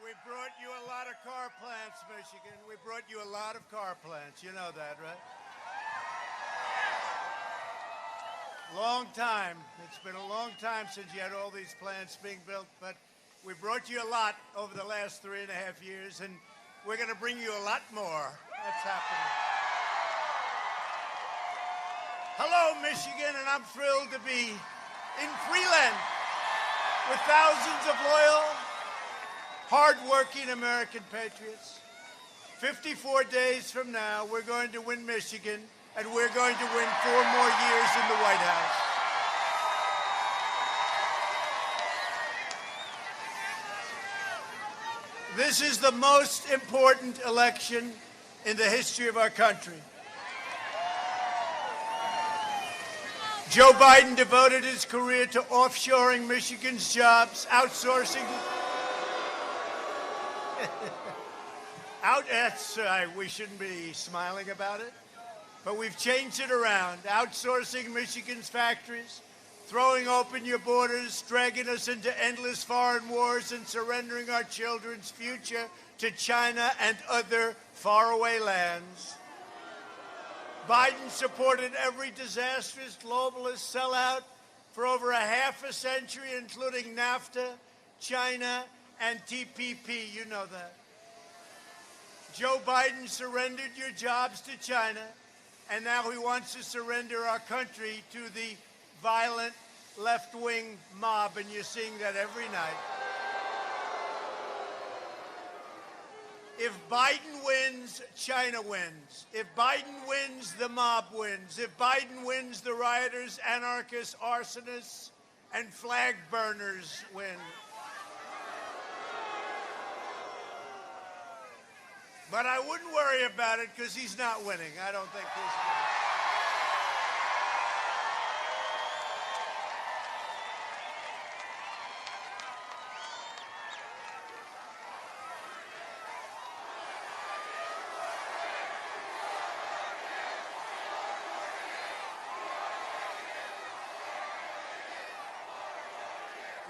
We brought you a lot of car plants, Michigan. We brought you a lot of car plants. You know that, right? Long time. It's been a long time since you had all these plants being built, but we brought you a lot over the last 3.5 years, and we're going to bring you a lot more. That's happening. Hello, Michigan, and I'm thrilled to be in Freeland with thousands of loyal, hard-working American patriots. 54 days from now, we're going to win Michigan, and we're going to win 4 more years in the White House. This is the most important election in the history of our country. Joe Biden devoted his career to offshoring Michigan's jobs, outsourcing. We shouldn't be smiling about it, but we've changed it around. Outsourcing Michigan's factories, throwing open your borders, dragging us into endless foreign wars, and surrendering our children's future to China and other faraway lands. Biden supported every disastrous globalist sellout for over a half a century, including NAFTA, China, and TPP. You know that. Joe Biden surrendered your jobs to China, and now he wants to surrender our country to the violent left-wing mob, and you're seeing that every night. If Biden wins, China wins. If Biden wins, the mob wins. If Biden wins, the rioters, anarchists, arsonists, and flag burners win. But I wouldn't worry about it because he's not winning. I don't think he's winning.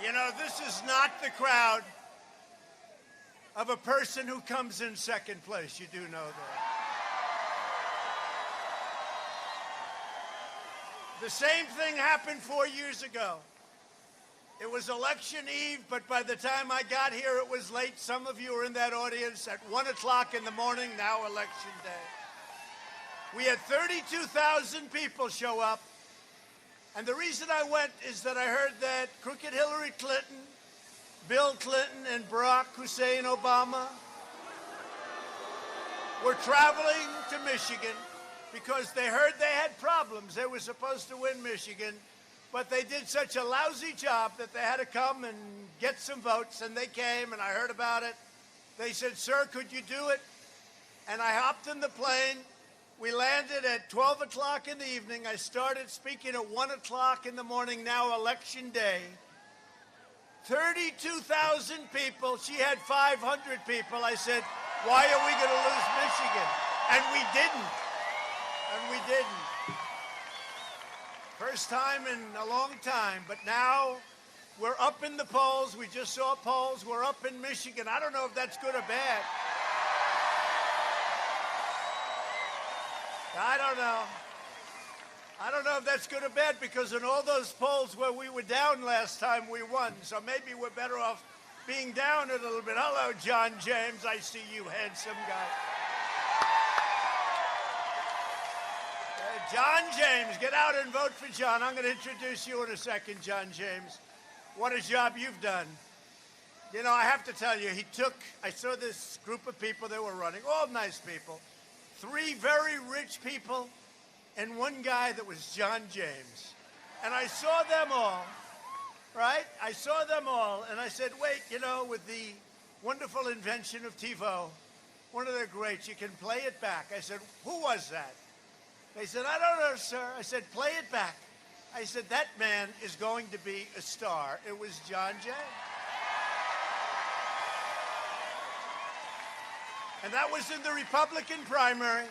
You know, this is not the crowd of a person who comes in second place. You do know that. The same thing happened 4 years ago. It was election eve, but by the time I got here, it was late. Some of you were in that audience at 1 o'clock in the morning, now election day. We had 32,000 people show up. And the reason I went is that I heard that crooked Hillary Clinton, Bill Clinton, and Barack Hussein Obama were traveling to Michigan because they heard they had problems. They were supposed to win Michigan, but they did such a lousy job that they had to come and get some votes, and they came, and I heard about it. They said, "Sir, could you do it?" And I hopped in the plane. We landed at 12 o'clock in the evening. I started speaking at 1 o'clock in the morning, now election day. 32,000 people. She had 500 people. I said, why are we going to lose Michigan? And we didn't. And we didn't. First time in a long time. But now we're up in the polls. We just saw polls. We're up in Michigan. I don't know if that's good or bad. I don't know. I don't know if that's good or bad, because in all those polls where we were down last time, we won. So maybe we're better off being down a little bit. Hello, John James. I see you, handsome guy. John James, get out and vote for John. I'm going to introduce you in a second, John James. What a job you've done. You know, I have to tell you, I saw this group of people that were running, all nice people. 3 very rich people, and 1 guy that was John James. And I saw them all, right? I saw them all, and I said, wait, you know, with the wonderful invention of TiVo, one of the greats, you can play it back. I said, who was that? They said, I don't know, sir. I said, play it back. I said, that man is going to be a star. It was John James. And that was in the Republican primary.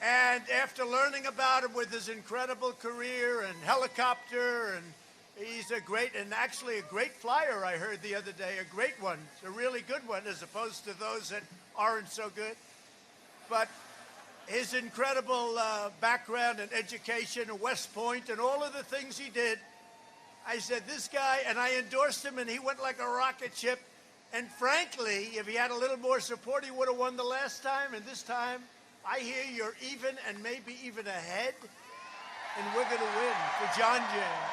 And after learning about him with his incredible career and helicopter and He's a great, and actually a great flyer, I heard the other day, a great one, a really good one, as opposed to those that aren't so good. But his incredible background and education at West Point and all of the things he did, I said, this guy, and I endorsed him, and he went like a rocket ship. And frankly, if he had a little more support, he would have won the last time. And this time, I hear you're even and maybe even ahead, and we're going to win for John James.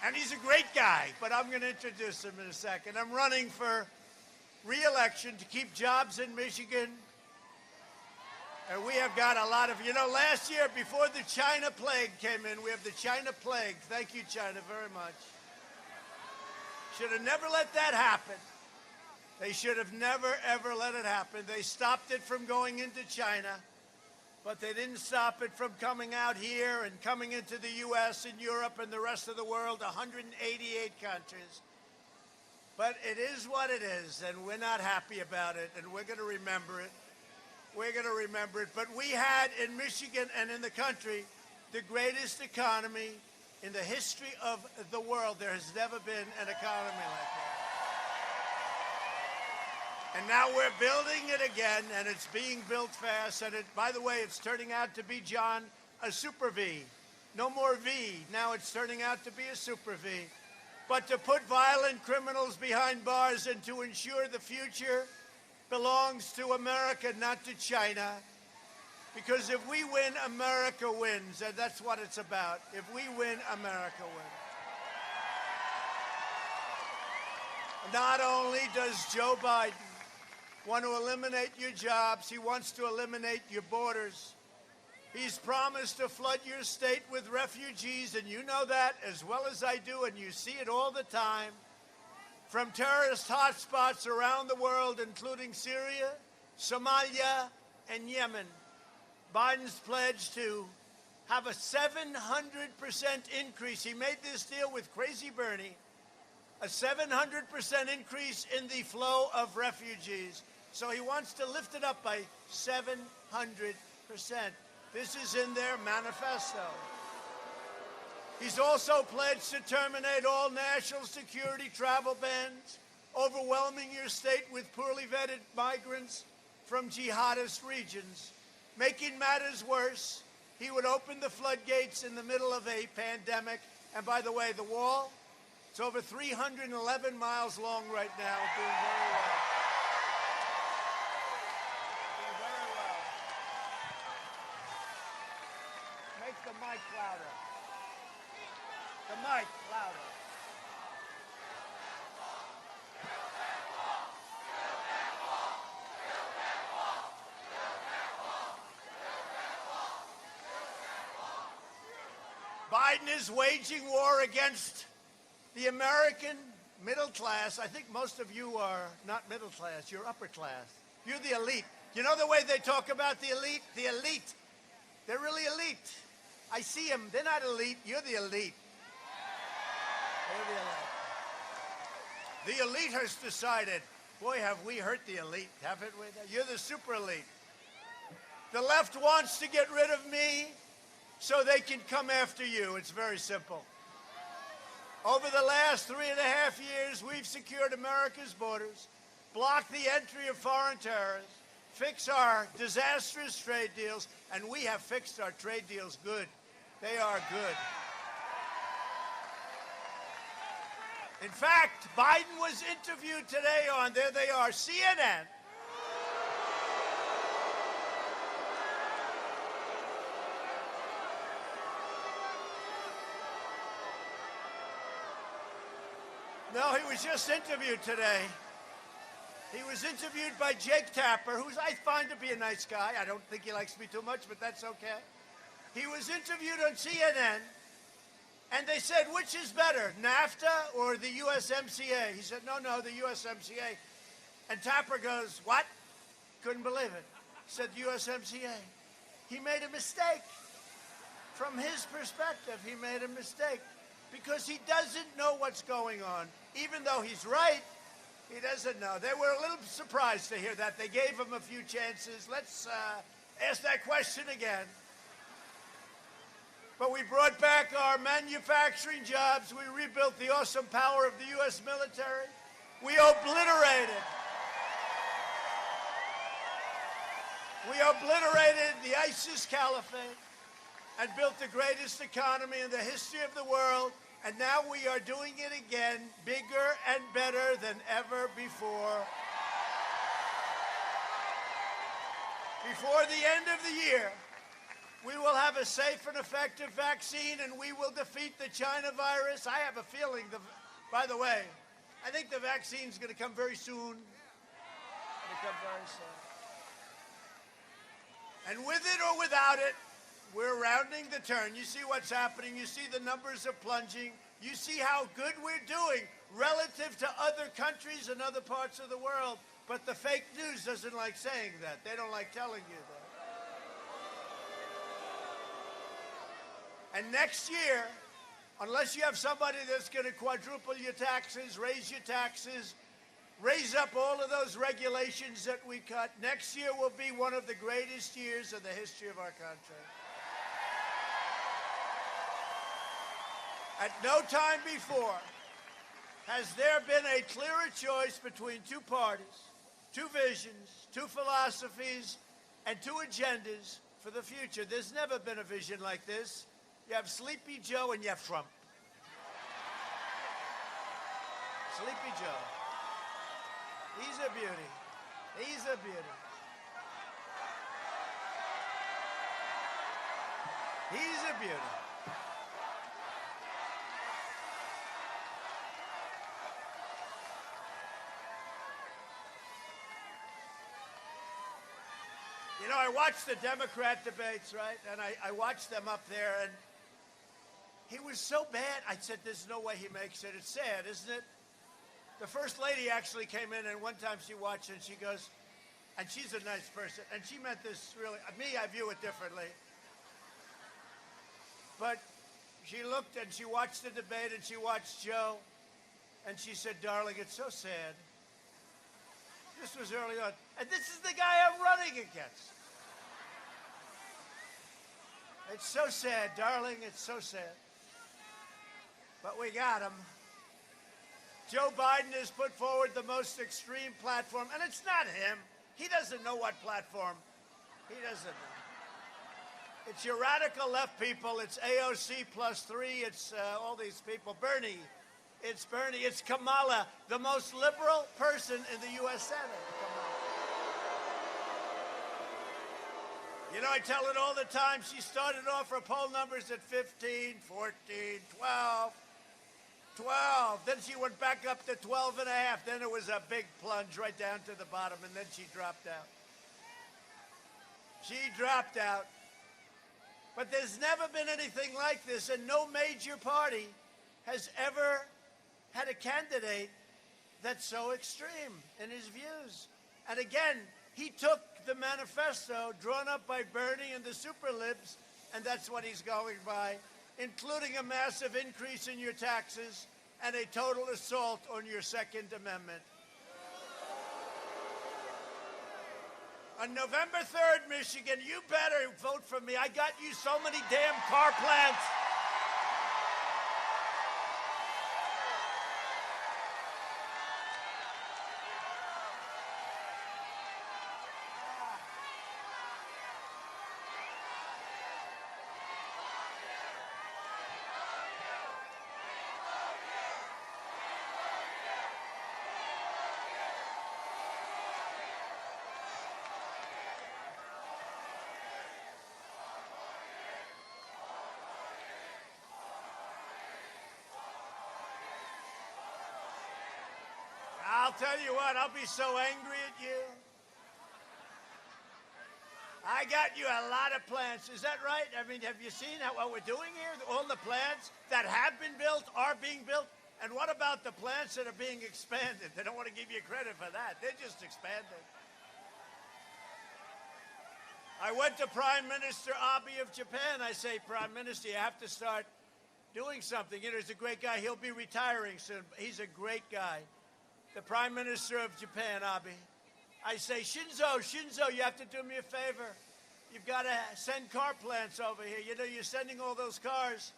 And he's a great guy, but I'm going to introduce him in a second. I'm running for re-election to keep jobs in Michigan. And we have got a lot of, last year before the China plague came in, we have the China plague. Thank you, China, very much. Should have never let that happen. They should have never, ever let it happen. They stopped it from going into China, but they didn't stop it from coming out here and coming into the U.S. and Europe and the rest of the world, 188 countries. But it is what it is, and we're not happy about it, and we're going to remember it. We're going to remember it. But we had in Michigan and in the country the greatest economy in the history of the world. There has never been an economy like that. And now we're building it again, and it's being built fast. And by the way, it's turning out to be, John, a super V. No more V. Now it's turning out to be a super V. But to put violent criminals behind bars and to ensure the future belongs to America, not to China. Because if we win, America wins, and that's what it's about. If we win, America wins. Not only does Joe Biden want to eliminate your jobs, he wants to eliminate your borders. He's promised to flood your state with refugees, and you know that as well as I do, and you see it all the time. From terrorist hotspots around the world, including Syria, Somalia, and Yemen. Biden's pledged to have a 700% increase. He made this deal with Crazy Bernie, a 700% increase in the flow of refugees. So he wants to lift it up by 700%. This is in their manifesto. He's also pledged to terminate all national security travel bans, overwhelming your state with poorly vetted migrants from jihadist regions. Making matters worse, he would open the floodgates in the middle of a pandemic. And by the way, the wall, it's over 311 miles long right now, doing very well. Doing very well. Make the mic louder. The mic louder. Biden is waging war against the American middle class. I think most of you are not middle class, you're upper class. You're the elite. You know the way they talk about the elite? The elite. They're really elite. I see them. They're not elite. You're the elite. The elite has decided, boy, have we hurt the elite, haven't we? You're the super elite. The left wants to get rid of me so they can come after you. It's very simple. Over the last 3.5 years, we've secured America's borders, blocked the entry of foreign terrorists, fixed our disastrous trade deals, and we have fixed our trade deals good. They are good. In fact, Biden was interviewed today on, there they are, CNN. No, he was just interviewed today. He was interviewed by Jake Tapper, who I find to be a nice guy. I don't think he likes me too much, but that's okay. He was interviewed on CNN, and they said, which is better, NAFTA or the USMCA? He said, no, the USMCA. And Tapper goes, what? Couldn't believe it. Said USMCA. He made a mistake. From his perspective, he made a mistake because he doesn't know what's going on. Even though he's right, he doesn't know. They were a little surprised to hear that. They gave him a few chances. Let's ask that question again. But we brought back our manufacturing jobs. We rebuilt the awesome power of the U.S. military. We obliterated the ISIS caliphate and built the greatest economy in the history of the world. And now we are doing it again, bigger and better than ever before. Before the end of the year, we will have a safe and effective vaccine, and we will defeat the China virus. I have a feeling, by the way, I think the vaccine's going to come very soon. And with it or without it, we're rounding the turn. You see what's happening. You see the numbers are plunging. You see how good we're doing relative to other countries and other parts of the world. But the fake news doesn't like saying that. They don't like telling you that. And next year, unless you have somebody that's going to quadruple your taxes, raise your taxes, raise up all of those regulations that we cut, next year will be one of the greatest years of the history of our country. At no time before has there been a clearer choice between two parties, two visions, two philosophies, and two agendas for the future. There's never been a vision like this. You have Sleepy Joe and you have Trump. Sleepy Joe. He's a beauty. He's a beauty. He's a beauty. You know, I watched the Democrat debates, right? And I watched them up there, and he was so bad. I said, there's no way he makes it. It's sad, isn't it? The First Lady actually came in, and one time she watched, and she goes, and she's a nice person, and she meant this really, me, I view it differently. But she looked, and she watched the debate, and she watched Joe, and she said, darling, it's so sad. This was early on. And this is the guy I'm running against. It's so sad, darling. It's so sad. But we got him. Joe Biden has put forward the most extreme platform, and it's not him. He doesn't know what platform. He doesn't know. It's your radical left people. It's AOC +3. It's all these people. Bernie. It's Bernie. It's Kamala, the most liberal person in the U.S. Senate. You know, I tell it all the time. She started off her poll numbers at 15, 14, 12. Then she went back up to 12 and a half. Then it was a big plunge right down to the bottom, and then she dropped out. She dropped out. But there's never been anything like this, and no major party has ever had a candidate that's so extreme in his views. And again, he took the manifesto drawn up by Bernie and the super libs, and that's what he's going by, including a massive increase in your taxes and a total assault on your Second Amendment. On November 3rd, Michigan, you better vote for me. I got you so many damn car plants. I'll tell you what, I'll be so angry at you. I got you a lot of plants. Is that right? I mean, have you seen what we're doing here? All the plants that have been built are being built. And what about the plants that are being expanded? They don't want to give you credit for that. They're just expanded. I went to Prime Minister Abe of Japan. I say, Prime Minister, you have to start doing something. You know, he's a great guy. He'll be retiring soon. He's a great guy. The Prime Minister of Japan, Abe. I say, Shinzo, you have to do me a favor. You've got to send car plants over here. You know, you're sending all those cars.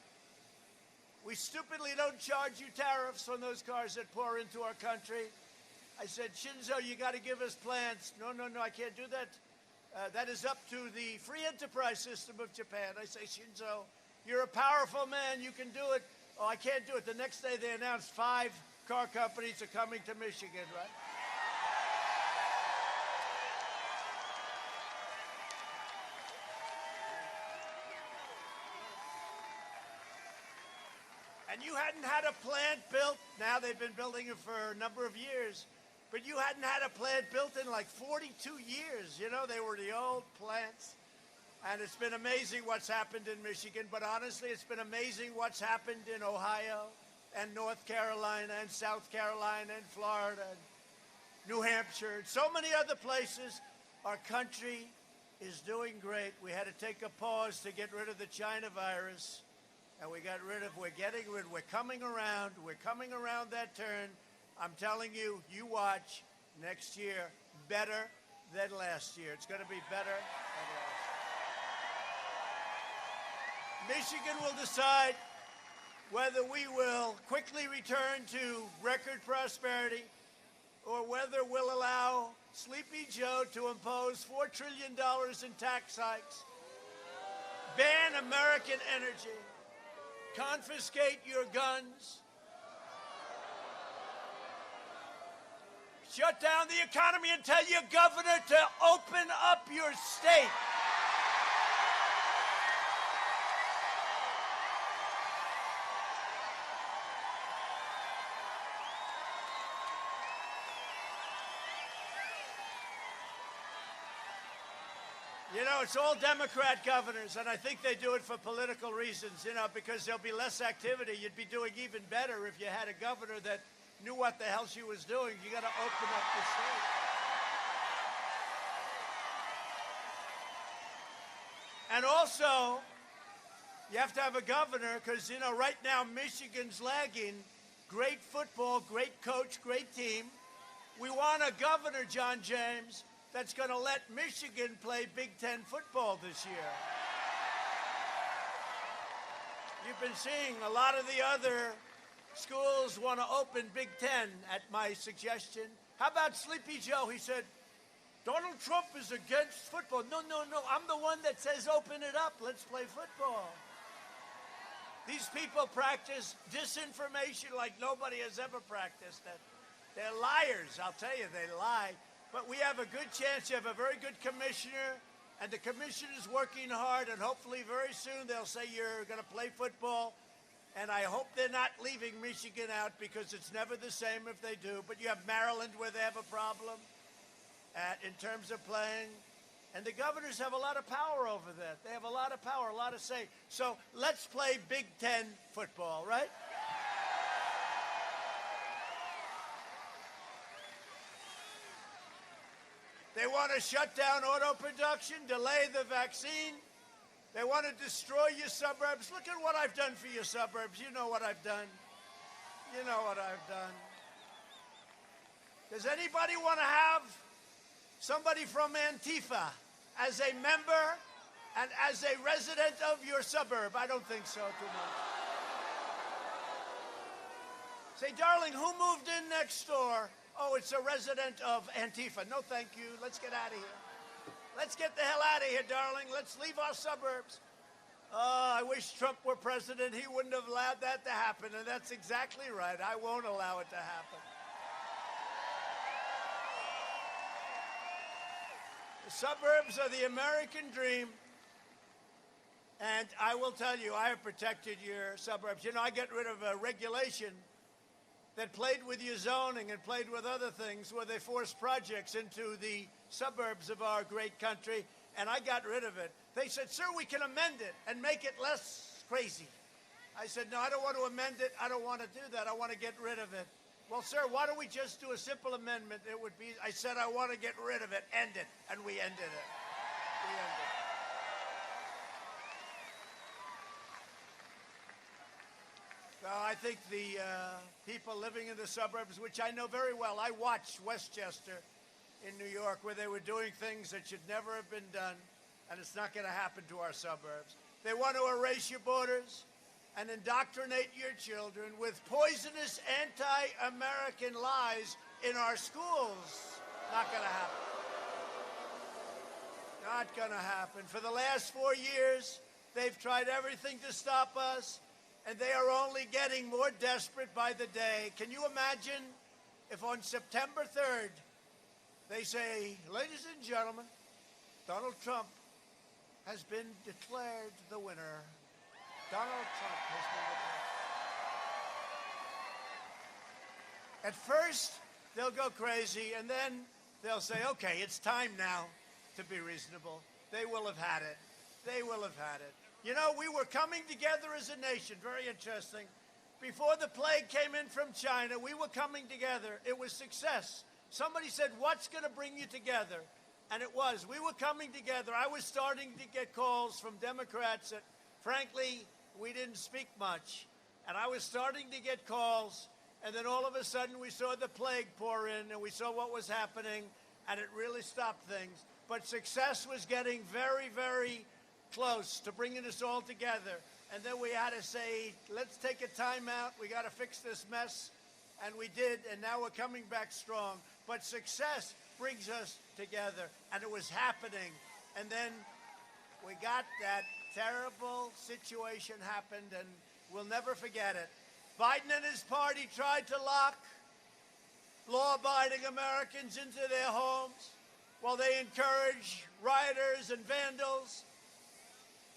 We stupidly don't charge you tariffs on those cars that pour into our country. I said, Shinzo, you got to give us plants. No, I can't do that. That is up to the free enterprise system of Japan. I say, Shinzo, you're a powerful man. You can do it. Oh, I can't do it. The next day they announced 5 car companies are coming to Michigan, right? And you hadn't had a plant built. Now they've been building it for a number of years. But you hadn't had a plant built in like 42 years. You know, they were the old plants. And it's been amazing what's happened in Michigan. But honestly, it's been amazing what's happened in Ohio and North Carolina and South Carolina and Florida and New Hampshire and so many other places. Our country is doing great. We had to take a pause to get rid of the China virus. And we're coming around that turn. I'm telling you, you watch next year better than last year. It's going to be better than last year. Michigan will decide whether we will quickly return to record prosperity or whether we'll allow Sleepy Joe to impose $4 trillion in tax hikes, ban American energy, confiscate your guns, shut down the economy and tell your governor to open up your state. You know, it's all Democrat governors, and I think they do it for political reasons, you know, because there'll be less activity. You'd be doing even better if you had a governor that knew what the hell she was doing. You got to open up the state. And also, you have to have a governor because, you know, right now Michigan's lagging. Great football, great coach, great team. We want a governor, John James, that's going to let Michigan play Big Ten football this year. You've been seeing a lot of the other schools want to open Big Ten at my suggestion. How about Sleepy Joe? He said, Donald Trump is against football. No, I'm the one that says open it up. Let's play football. These people practice disinformation like nobody has ever practiced it. They're liars, I'll tell you, they lie. But we have a good chance. You have a very good commissioner, and the commissioner is working hard, and hopefully very soon they'll say you're going to play football. And I hope they're not leaving Michigan out because it's never the same if they do. But you have Maryland where they have a problem in terms of playing. And the governors have a lot of power over that. They have a lot of power, a lot of say. So let's play Big Ten football, right? They want to shut down auto production, delay the vaccine. They want to destroy your suburbs. Look at what I've done for your suburbs. You know what I've done. You know what I've done. Does anybody want to have somebody from Antifa as a member and as a resident of your suburb? I don't think so too much. Say, darling, who moved in next door? Oh, it's a resident of Antifa. No, thank you. Let's get out of here. Let's get the hell out of here, darling. Let's leave our suburbs. Oh, I wish Trump were president. He wouldn't have allowed that to happen. And that's exactly right. I won't allow it to happen. The suburbs are the American dream. And I will tell you, I have protected your suburbs. You know, I get rid of a regulation that played with your zoning and played with other things where they forced projects into the suburbs of our great country, and I got rid of it. They said, sir, we can amend it and make it less crazy. I said, no, I don't want to amend it. I don't want to do that. I want to get rid of it. Well, sir, why don't we just do a simple amendment? It would be, I said, I want to get rid of it, end it, and we ended it. We ended it. So I think the people living in the suburbs, which I know very well, I watched Westchester in New York where they were doing things that should never have been done. and it's not going to happen to our suburbs. They want to erase your borders and indoctrinate your children with poisonous anti-American lies in our schools. Not going to happen. Not going to happen. For the last 4 years, they've tried everything to stop us, and they are only getting more desperate by the day. Can you imagine if on September 3rd, they say, ladies and gentlemen, Donald Trump has been declared the winner. Donald Trump has been declared. At first, they'll go crazy, and then they'll say, okay, it's time now to be reasonable. They will have had it. They will have had it. You know, we were coming together as a nation. Very interesting. Before the plague came in from China, we were coming together. It was success. Somebody said, what's going to bring you together? And it was. We were coming together. I was starting to get calls from Democrats that, frankly, we didn't speak much. And I was starting to get calls, and then all of a sudden we saw the plague pour in, and we saw what was happening, and it really stopped things. But success was getting very, very close to bringing us all together. And then we had to say, let's take a time out. We got to fix this mess. And we did, and now we're coming back strong. But success brings us together, and it was happening. And then we got that terrible situation happened, and we'll never forget it. Biden and his party tried to lock law-abiding Americans into their homes while they encourage rioters and vandals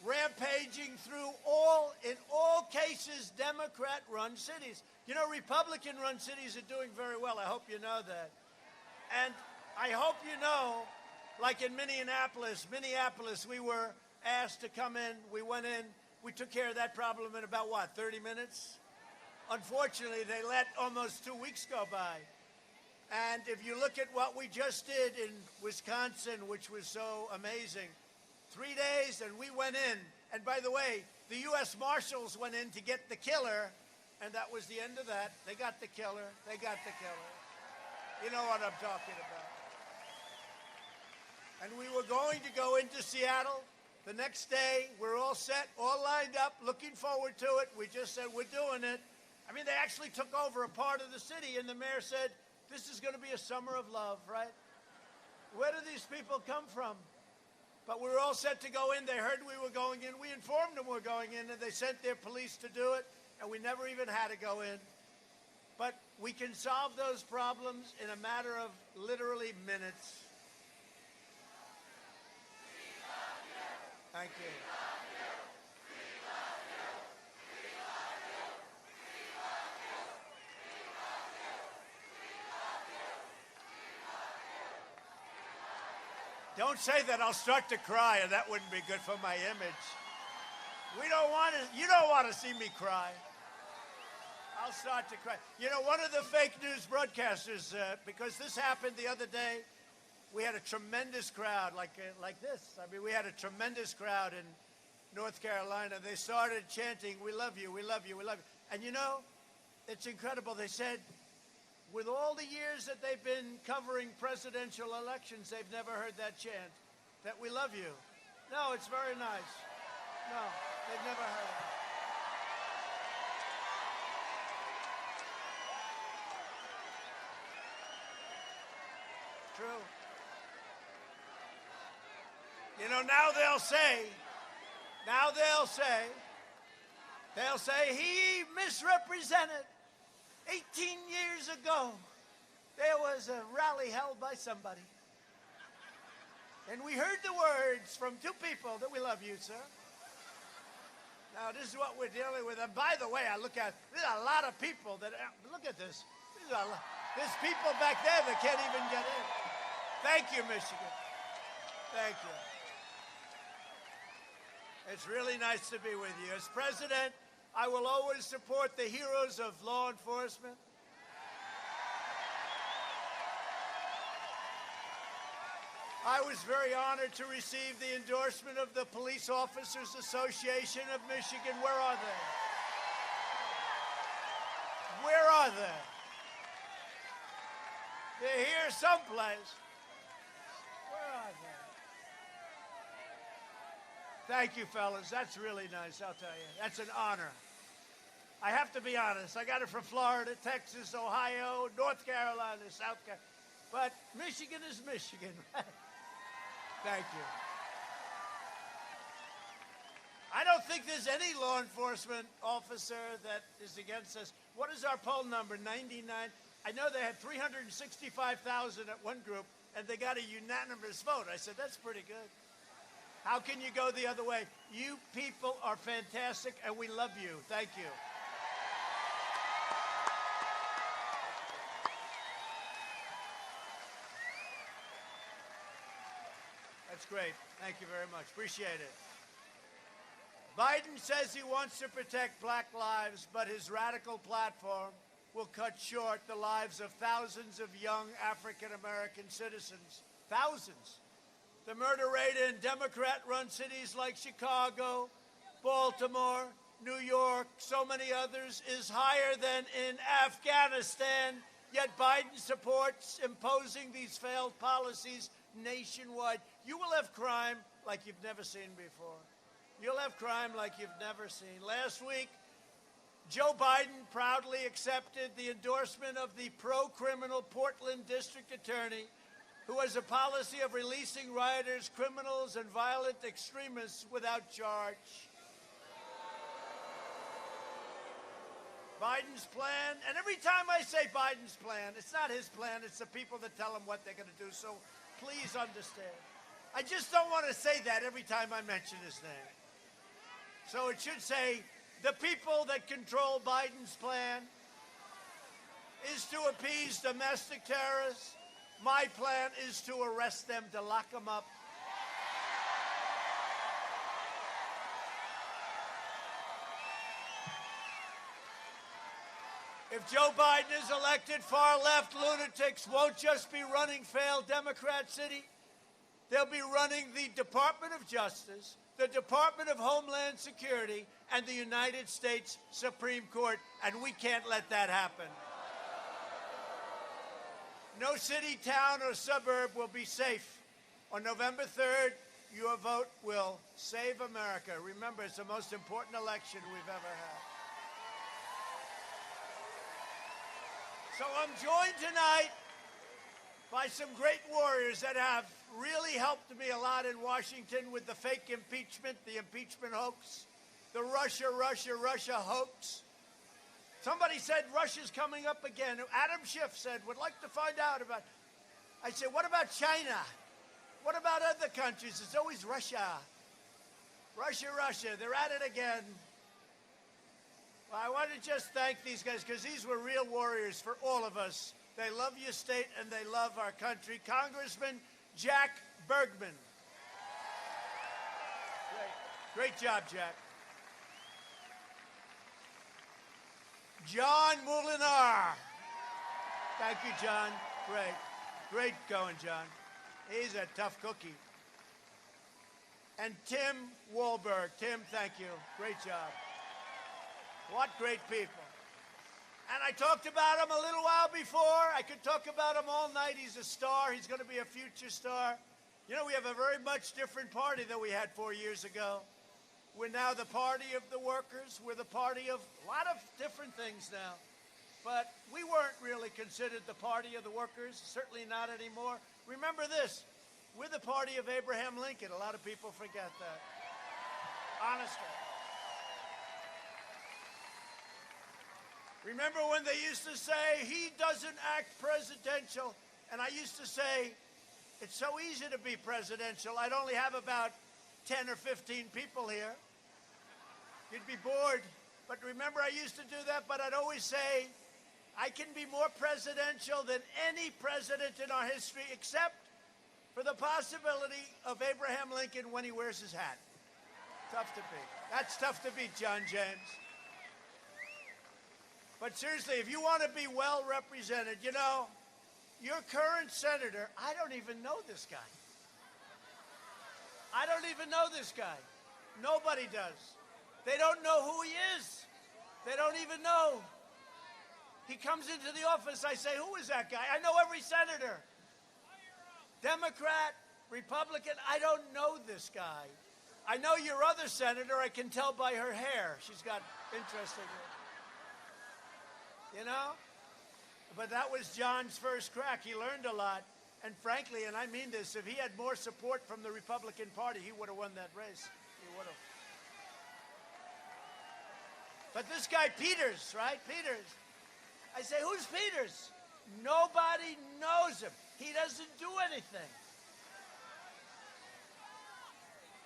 rampaging through in all cases, Democrat-run cities. You know, Republican-run cities are doing very well. I hope you know that. And I hope you know, like in Minneapolis, we were asked to come in. We went in. We took care of that problem in about, 30 minutes? Unfortunately, they let almost 2 weeks go by. And if you look at what we just did in Wisconsin, which was so amazing, 3 days, and we went in. And by the way, the U.S. Marshals went in to get the killer, and that was the end of that. They got the killer. They got the killer. You know what I'm talking about. And we were going to go into Seattle the next day. We're all set, all lined up, looking forward to it. We just said, we're doing it. I mean, they actually took over a part of the city, and the mayor said, this is going to be a summer of love, right? Where do these people come from? But we were all set to go in. They heard we were going in. We informed them we were going in, and they sent their police to do it, and we never even had to go in. But we can solve those problems in a matter of literally minutes. Thank you. Don't say that. I'll start to cry, and that wouldn't be good for my image. You don't want to see me cry. I'll start to cry. You know, one of the fake news broadcasters, because this happened the other day, we had a tremendous crowd, like this. I mean, we had a tremendous crowd in North Carolina. They started chanting, we love you, we love you, we love you. And you know, it's incredible. They said, with all the years that they've been covering presidential elections, they've never heard that chant, that we love you. No, it's very nice. No, they've never heard it. True. You know, now they'll say, he misrepresented. 18 years ago, there was a rally held by somebody. And we heard the words from two people that we love you, sir. Now, this is what we're dealing with. And by the way, there's a lot of people that, look at this. There's people back there that can't even get in. Thank you, Michigan. Thank you. It's really nice to be with you. As president, I will always support the heroes of law enforcement. I was very honored to receive the endorsement of the Police Officers Association of Michigan. Where are they? Where are they? They're here someplace. Where are they? Thank you, fellas. That's really nice, I'll tell you. That's an honor. I have to be honest. I got it from Florida, Texas, Ohio, North Carolina, South Carolina. But Michigan is Michigan. Thank you. I don't think there's any law enforcement officer that is against us. What is our poll number? 99? I know they had 365,000 at one group, and they got a unanimous vote. I said, that's pretty good. How can you go the other way? You people are fantastic, and we love you. Thank you. That's great. Thank you very much. Appreciate it. Biden says he wants to protect black lives, but his radical platform will cut short the lives of thousands of young African-American citizens. Thousands. The murder rate in Democrat-run cities like Chicago, Baltimore, New York, so many others, is higher than in Afghanistan, yet Biden supports imposing these failed policies nationwide. You will have crime like you've never seen before. You'll have crime like you've never seen. Last week, Joe Biden proudly accepted the endorsement of the pro-criminal Portland district attorney, who has a policy of releasing rioters, criminals, and violent extremists without charge. Biden's plan, and every time I say Biden's plan, it's not his plan, it's the people that tell him what they're going to do, so please understand. I just don't want to say that every time I mention his name. So it should say, the people that control Biden's plan is to appease domestic terrorists. My plan is to arrest them, to lock them up. If Joe Biden is elected, far-left lunatics won't just be running failed Democrat city. They'll be running the Department of Justice, the Department of Homeland Security, and the United States Supreme Court, and we can't let that happen. No city, town, or suburb will be safe. On November 3rd, your vote will save America. Remember, it's the most important election we've ever had. So I'm joined tonight by some great warriors that have really helped me a lot in Washington with the fake impeachment, the impeachment hoax, the Russia hoax. Somebody said Russia's coming up again. Adam Schiff said, would like to find out about. I said, what about China? What about other countries? It's always Russia. Russia. They're at it again. Well, I want to just thank these guys because these were real warriors for all of us. They love your state and they love our country. Congressman Jack Bergman. Great job, Jack. John Moulinar. Thank you, John. Great going, John. He's a tough cookie. And Tim Wahlberg. Tim, thank you. Great job. What great people. And I talked about him a little while before. I could talk about him all night. He's a star. He's going to be a future star. You know, we have a very much different party than we had 4 years ago. We're now the party of the workers. We're the party of a lot of different things now. But we weren't really considered the party of the workers, certainly not anymore. Remember this, we're the party of Abraham Lincoln. A lot of people forget that. Honestly. Remember when they used to say, he doesn't act presidential? And I used to say, it's so easy to be presidential. I'd only have about 10 or 15 people here. You'd be bored. But remember, I used to do that, but I'd always say, I can be more presidential than any president in our history, except for the possibility of Abraham Lincoln when he wears his hat. Tough to beat. That's tough to beat, John James. But seriously, if you want to be well represented, you know, your current senator, I don't even know this guy. I don't even know this guy. Nobody does. They don't know who he is. They don't even know. He comes into the office, I say, who is that guy? I know every senator. Democrat, Republican, I don't know this guy. I know your other senator, I can tell by her hair. She's got interesting hair. You know? But that was John's first crack. He learned a lot. And frankly, and I mean this, if he had more support from the Republican Party, he would have won that race. He would have. But this guy Peters, right? Peters. I say, who's Peters? Nobody knows him. He doesn't do anything.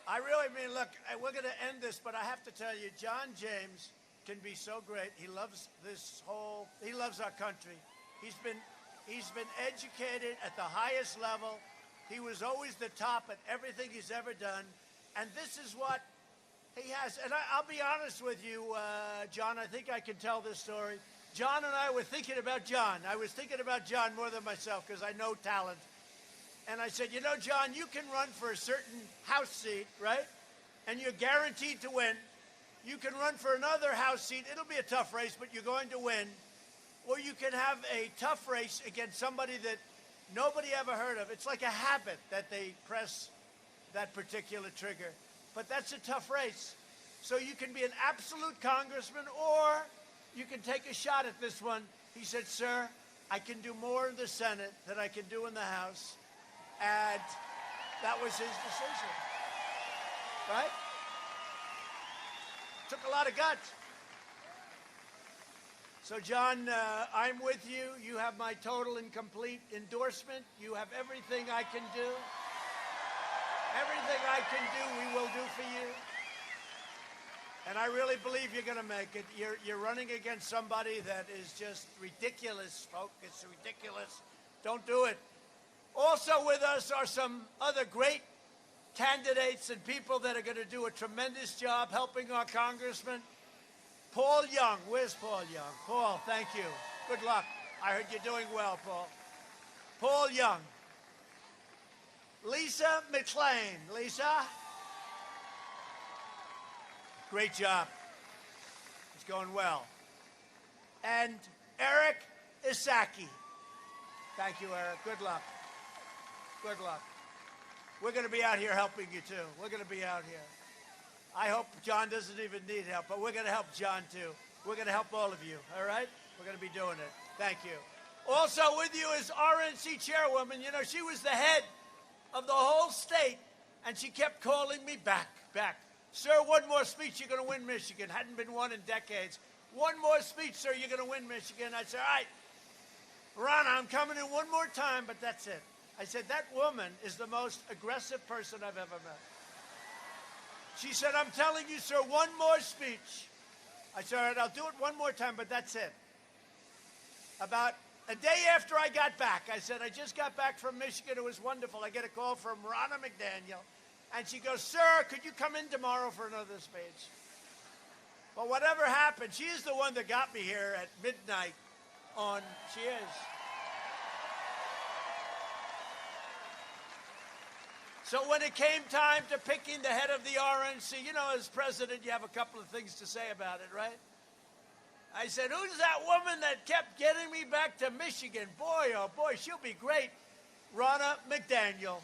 I really mean, look, we're going to end this, but I have to tell you, John James can be so great. He loves he loves our country. He's been educated at the highest level. He was always the top at everything he's ever done. And this is what he has. And I'll be honest with you, John, I think I can tell this story. John and I were thinking about John. I was thinking about John more than myself because I know talent. And I said, you know, John, you can run for a certain House seat, right? And you're guaranteed to win. You can run for another House seat. It'll be a tough race, but you're going to win. Or you can have a tough race against somebody that nobody ever heard of. It's like a habit that they press that particular trigger. But that's a tough race. So you can be an absolute congressman, or you can take a shot at this one. He said, sir, I can do more in the Senate than I can do in the House. And that was his decision. Right? Took a lot of guts. So, John, I'm with you. You have my total and complete endorsement. You have everything I can do. Everything I can do, we will do for you. And I really believe you're going to make it. You're running against somebody that is just ridiculous, folks. It's ridiculous. Don't do it. Also with us are some other great candidates and people that are going to do a tremendous job helping our congressman. Paul Young. Where's Paul Young? Paul, thank you. Good luck. I heard you're doing well, Paul. Paul Young. Lisa McLean. Lisa? Great job. It's going well. And Eric Isaki. Thank you, Eric. Good luck. Good luck. We're going to be out here helping you, too. We're going to be out here. I hope John doesn't even need help, but we're going to help John, too. We're going to help all of you, all right? We're going to be doing it. Thank you. Also with you is RNC chairwoman. You know, she was the head of the whole state, and she kept calling me back. Sir, one more speech, you're going to win Michigan. Hadn't been won in decades. One more speech, sir, you're going to win Michigan. I said, all right, Ronna, I'm coming in one more time, but that's it. I said, that woman is the most aggressive person I've ever met. She said, I'm telling you, sir, one more speech. I said, all right, I'll do it one more time, but that's it. About a day after I got back, I said, I just got back from Michigan. It was wonderful. I get a call from Ronna McDaniel, and she goes, sir, could you come in tomorrow for another speech? Well, whatever happened, she is the one that got me here at midnight on, she is. So when it came time to picking the head of the RNC, you know, as president, you have a couple of things to say about it, right? I said, who's that woman that kept getting me back to Michigan? Boy, oh boy, she'll be great. Ronna McDaniel.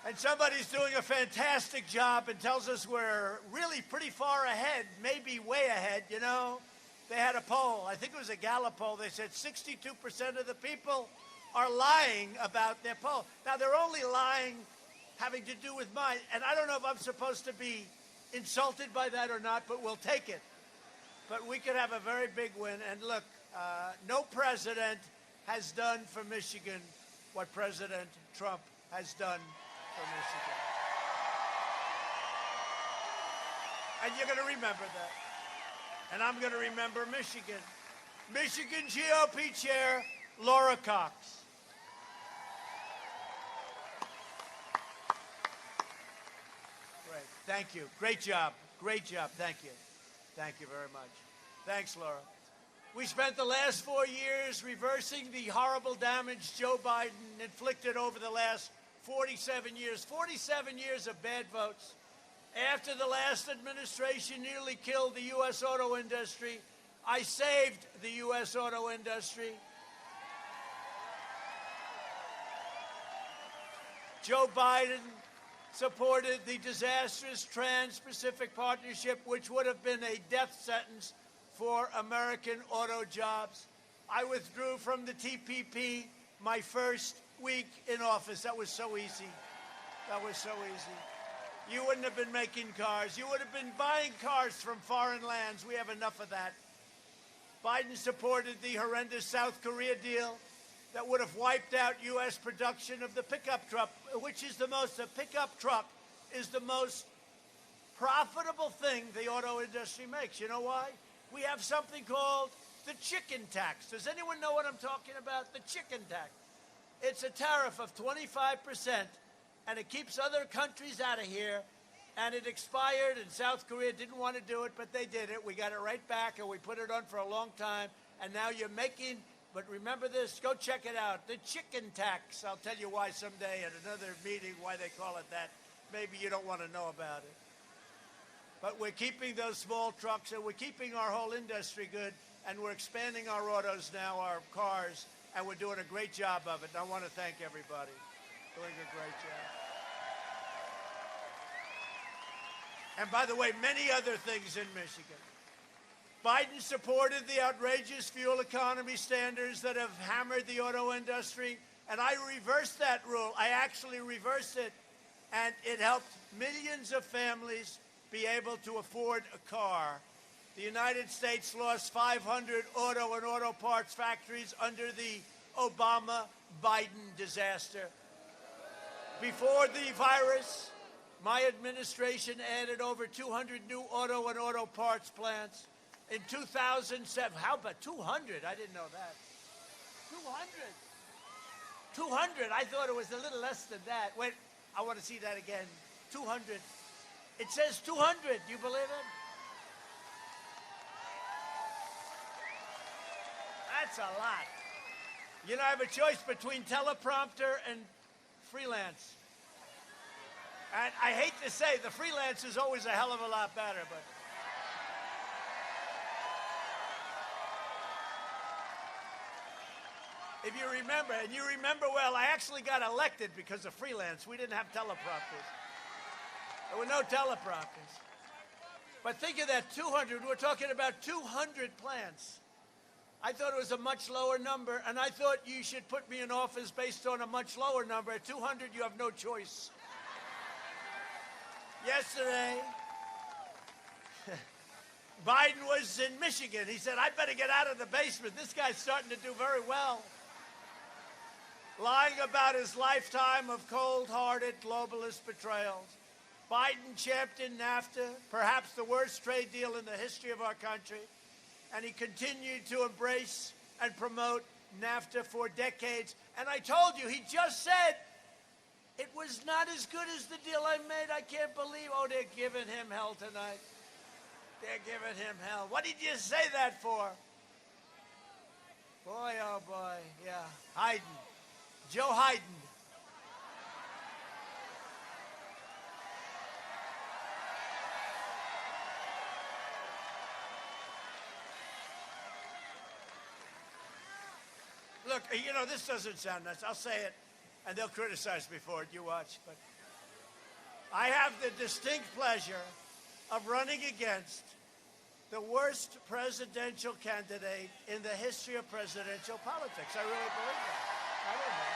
And somebody's doing a fantastic job and tells us we're really pretty far ahead, maybe way ahead, you know. They had a poll, I think it was a Gallup poll, they said 62% of the people are lying about their poll. Now, they're only lying having to do with mine, and I don't know if I'm supposed to be insulted by that or not, but we'll take it. But we could have a very big win, and look, no president has done for Michigan what President Trump has done for Michigan. And you're going to remember that. And I'm going to remember Michigan. Michigan GOP Chair Laura Cox. Great. Thank you. Great job. Great job. Thank you. Thank you very much. Thanks, Laura. We spent the last 4 years reversing the horrible damage Joe Biden inflicted over the last 47 years. 47 years of bad votes. After the last administration nearly killed the U.S. auto industry, I saved the U.S. auto industry. Joe Biden supported the disastrous Trans-Pacific Partnership, which would have been a death sentence for American auto jobs. I withdrew from the TPP my first week in office. That was so easy. That was so easy. You wouldn't have been making cars. You would have been buying cars from foreign lands. We have enough of that. Biden supported the horrendous South Korea deal that would have wiped out U.S. production of the pickup truck, which is the pickup truck is the most profitable thing the auto industry makes. You know why? We have something called the chicken tax. Does anyone know what I'm talking about? The chicken tax. It's a tariff of 25%, and it keeps other countries out of here. And it expired, and South Korea didn't want to do it, but they did it. We got it right back, and we put it on for a long time. And now you're making, but remember this, go check it out, the chicken tax. I'll tell you why someday at another meeting, why they call it that. Maybe you don't want to know about it. But we're keeping those small trucks, and we're keeping our whole industry good, and we're expanding our autos now, our cars, and we're doing a great job of it. And I want to thank everybody. Doing a great job. And by the way, many other things in Michigan. Biden supported the outrageous fuel economy standards that have hammered the auto industry, and I reversed that rule. I actually reversed it, and it helped millions of families be able to afford a car. The United States lost 500 auto and auto parts factories under the Obama-Biden disaster. Before the virus, my administration added over 200 new auto and auto parts plants. In 2007, how about 200? I didn't know that. 200. 200. I thought it was a little less than that. Wait, I want to see that again. 200. It says 200. Do you believe it? That's a lot. You know, I have a choice between teleprompter and freelance. And I hate to say, the freelance is always a hell of a lot better, but... If you remember, and you remember well, I actually got elected because of freelance. We didn't have teleprompters. There were no teleprompters. But think of that, 200. We're talking about 200 plants. I thought it was a much lower number, and I thought you should put me in office based on a much lower number. At 200, you have no choice. Yesterday, Biden was in Michigan. He said, I better get out of the basement. This guy's starting to do very well. Lying about his lifetime of cold-hearted globalist betrayals. Biden championed NAFTA, perhaps the worst trade deal in the history of our country, and he continued to embrace and promote NAFTA for decades. And I told you, he just said, it was not as good as the deal I made. I can't believe, oh, they're giving him hell tonight. They're giving him hell. What did you say that for? Boy, oh boy, yeah. Hayden. Joe Hayden. Look, you know, this doesn't sound nice. I'll say it, and they'll criticize me for it. You watch. But I have the distinct pleasure of running against the worst presidential candidate in the history of presidential politics. I really believe that. I don't know.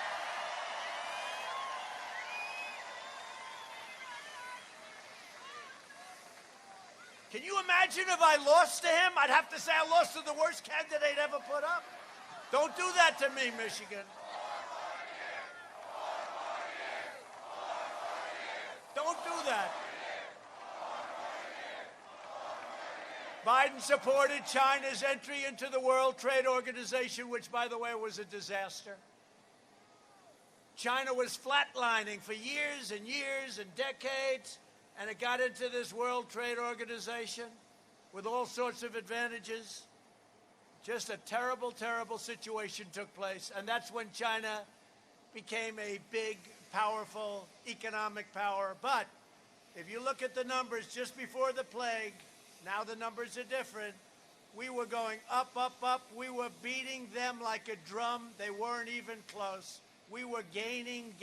Can you imagine if I lost to him? I'd have to say I lost to the worst candidate ever put up. Don't do that to me, Michigan. Don't do that. Biden supported China's entry into the World Trade Organization, which, by the way, was a disaster. China was flatlining for years and years and decades, and it got into this World Trade Organization with all sorts of advantages. Just a terrible, terrible situation took place, and that's when China became a big, powerful economic power. But if you look at the numbers just before the plague, now the numbers are different. We were going up, up, up. We were beating them like a drum. They weren't even close. we were gaining.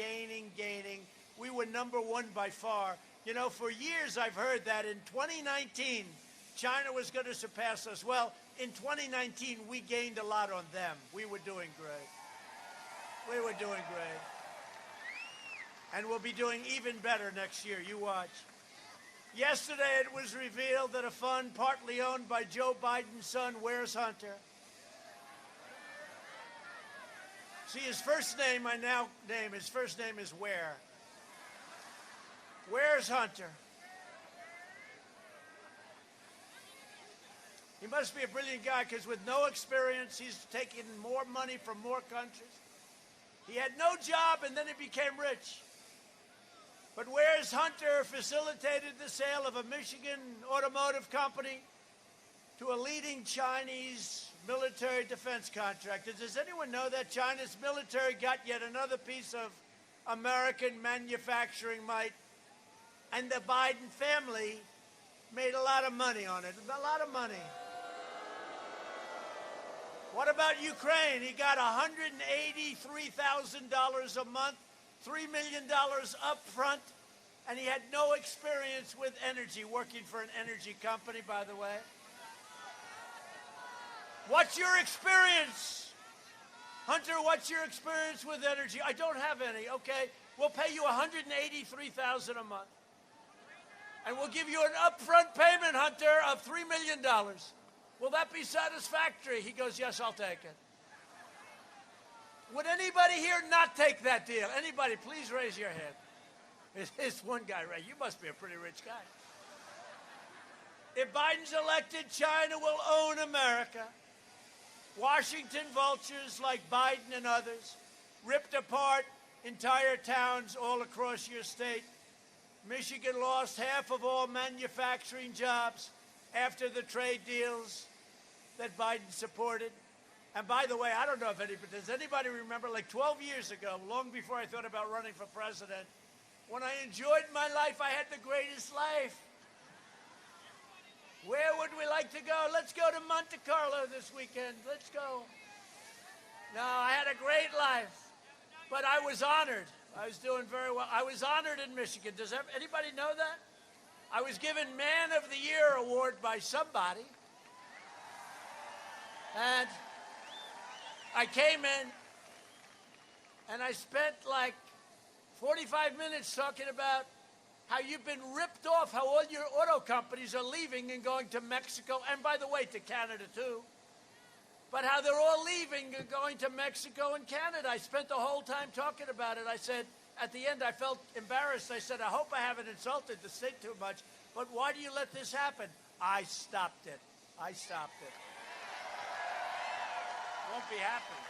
We were number one by far. You know, for years I've heard that in 2019, China was going to surpass us. Well, in 2019, we gained a lot on them. We were doing great. We were doing great. And we'll be doing even better next year. You watch. Yesterday, it was revealed that a fund partly owned by Joe Biden's son, Where's Hunter? See, his first name, I now name, his first name is Where. Where's Hunter? He must be a brilliant guy, because with no experience, he's taken more money from more countries. He had no job, and then he became rich. But Where's Hunter facilitated the sale of a Michigan automotive company to a leading Chinese military defense contractor. Does anyone know that China's military got yet another piece of American manufacturing might? And the Biden family made a lot of money on it, a lot of money. What about Ukraine? He got $183,000 a month, $3 million up front, and he had no experience with energy, working for an energy company, by the way. What's your experience? Hunter, what's your experience with energy? I don't have any. Okay, we'll pay you $183,000 a month. And we'll give you an upfront payment, Hunter, of $3 million. Will that be satisfactory? He goes, yes, I'll take it. Would anybody here not take that deal? Anybody, please raise your hand. There's one guy, right? You must be a pretty rich guy. If Biden's elected, China will own America. Washington vultures like Biden and others ripped apart entire towns all across your state. Michigan lost half of all manufacturing jobs after the trade deals that Biden supported. And by the way, I don't know if anybody, does anybody remember, like 12 years ago, long before I thought about running for president, when I enjoyed my life, I had the greatest life. Where would we like to go? Let's go to Monte Carlo this weekend. Let's go. No, I had a great life, but I was honored. I was doing very well. I was honored in Michigan. Does anybody know that? I was given Man of the Year award by somebody. And I came in, and I spent like 45 minutes talking about how you've been ripped off, how all your auto companies are leaving and going to Mexico, and by the way, to Canada too. But how they're all leaving and going to Mexico and Canada. I spent the whole time talking about it. I said, at the end, I felt embarrassed. I said, I hope I haven't insulted the state too much, but why do you let this happen? I stopped it. I stopped it. Won't be happening.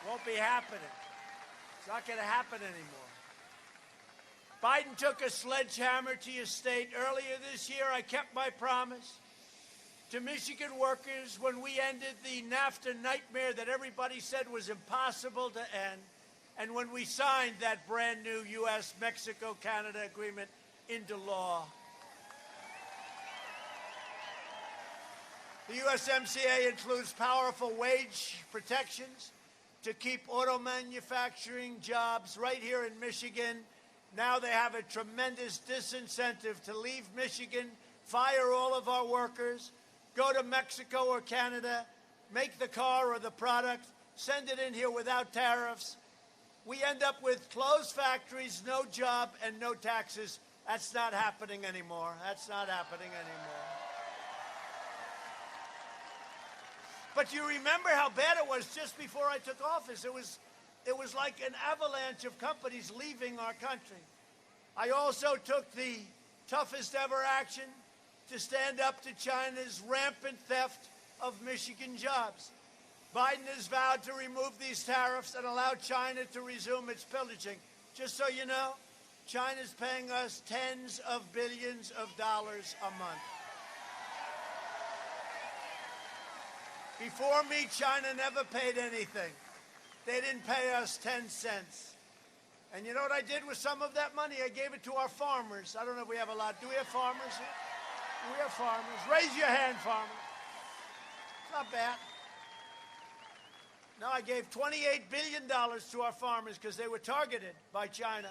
Won't be happening. It's not going to happen anymore. Biden took a sledgehammer to your state. Earlier this year, I kept my promise to Michigan workers when we ended the NAFTA nightmare that everybody said was impossible to end, and when we signed that brand new U.S. Mexico-Canada agreement into law. The USMCA includes powerful wage protections to keep auto manufacturing jobs right here in Michigan. Now they have a tremendous disincentive to leave Michigan, fire all of our workers, go to Mexico or Canada, make the car or the product, send it in here without tariffs. We end up with closed factories, no job, and no taxes. That's not happening anymore. That's not happening anymore. But you remember how bad it was just before I took office. It was like an avalanche of companies leaving our country. I also took the toughest ever action to stand up to China's rampant theft of Michigan jobs. Biden has vowed to remove these tariffs and allow China to resume its pillaging. Just so you know, China's paying us tens of billions of dollars a month. Before me, China never paid anything. They didn't pay us 10 cents. And you know what I did with some of that money? I gave it to our farmers. I don't know if we have a lot. Do we have farmers here? Do we have farmers? Raise your hand, farmers. It's not bad. No, I gave $28 billion to our farmers because they were targeted by China.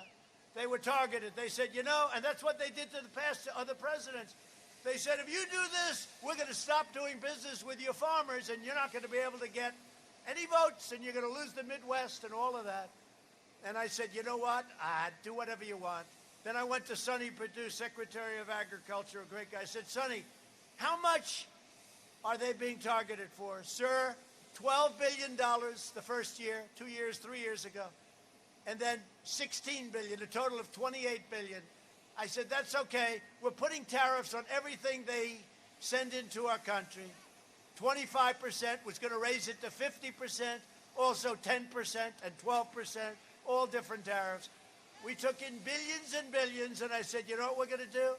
They were targeted. They said, you know, and that's what they did to the past other presidents. They said, if you do this, we're going to stop doing business with your farmers, and you're not going to be able to get any votes, and you're going to lose the Midwest and all of that. And I said, you know what? Do whatever you want. Then I went to Sonny Perdue, Secretary of Agriculture, a great guy. I said, Sonny, how much are they being targeted for? Sir, $12 billion the first year, 2 years, 3 years ago. And then $16 billion, a total of $28 billion. I said, that's okay. We're putting tariffs on everything they send into our country. 25% was going to raise it to 50%, also 10% and 12%, all different tariffs. We took in billions and billions, and I said, you know what we're going to do?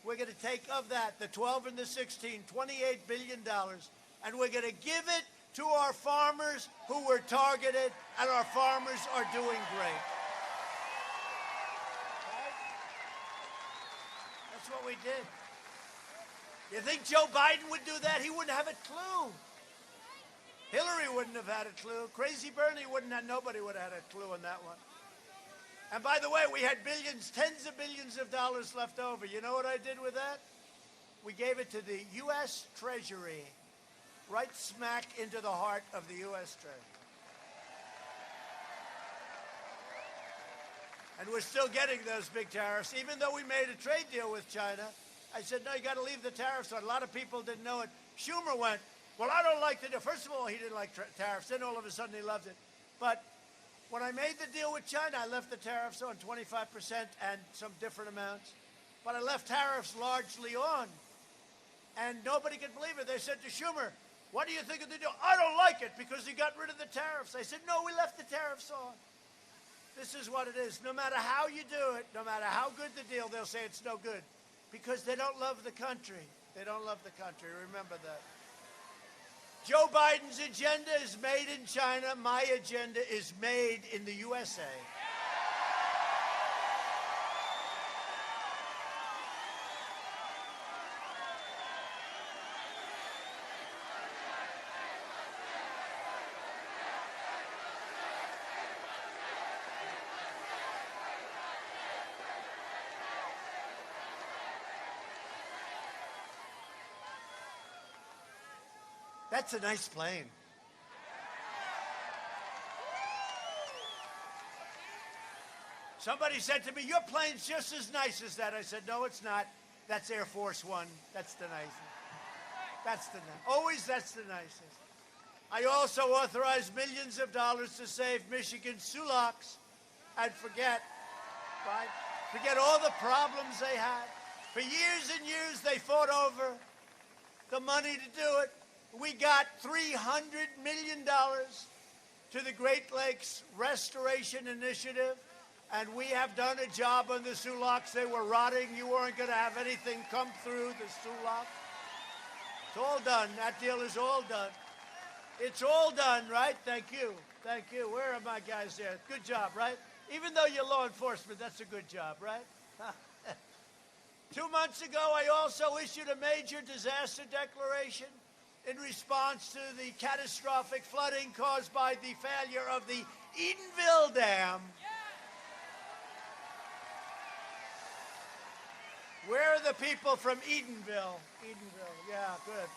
We're going to take of that, the 12 and the 16, $28 billion, and we're going to give it to our farmers who were targeted, and our farmers are doing great. That's what we did. You think Joe Biden would do that? He wouldn't have a clue. Hillary wouldn't have had a clue. Crazy Bernie wouldn't have, nobody would have had a clue on that one. And by the way, we had billions, tens of billions of dollars left over. You know what I did with that? We gave it to the U.S. Treasury, right smack into the heart of the U.S. Treasury. And we're still getting those big tariffs, even though we made a trade deal with China. I said, no, you got to leave the tariffs on. A lot of people didn't know it. Schumer went, well, I don't like the deal. First of all, he didn't like tariffs. Then all of a sudden he loved it. But when I made the deal with China, I left the tariffs on 25% and some different amounts. But I left tariffs largely on. And nobody could believe it. They said to Schumer, what do you think of the deal? I don't like it because he got rid of the tariffs. I said, no, we left the tariffs on. This is what it is. No matter how you do it, no matter how good the deal, they'll say it's no good. Because they don't love the country. They don't love the country. Remember that. Joe Biden's agenda is made in China. My agenda is made in the USA. That's a nice plane. Somebody said to me, your plane's just as nice as that. I said, no, it's not. That's Air Force One. That's the nicest. Always that's the nicest. I also authorized millions of dollars to save Michigan sulaks and forget all the problems they had. For years and years, they fought over the money to do it. We got $300 million to the Great Lakes Restoration Initiative, and we have done a job on the sulaks. They were rotting. You weren't going to have anything come through the sulak. It's all done. That deal is all done. It's all done, right? Thank you. Thank you. Where are my guys there? Good job, right? Even though you're law enforcement, that's a good job, right? 2 months ago, I also issued a major disaster declaration in response to the catastrophic flooding caused by the failure of the Edenville Dam. Where are the people from Edenville? Edenville, yeah, good.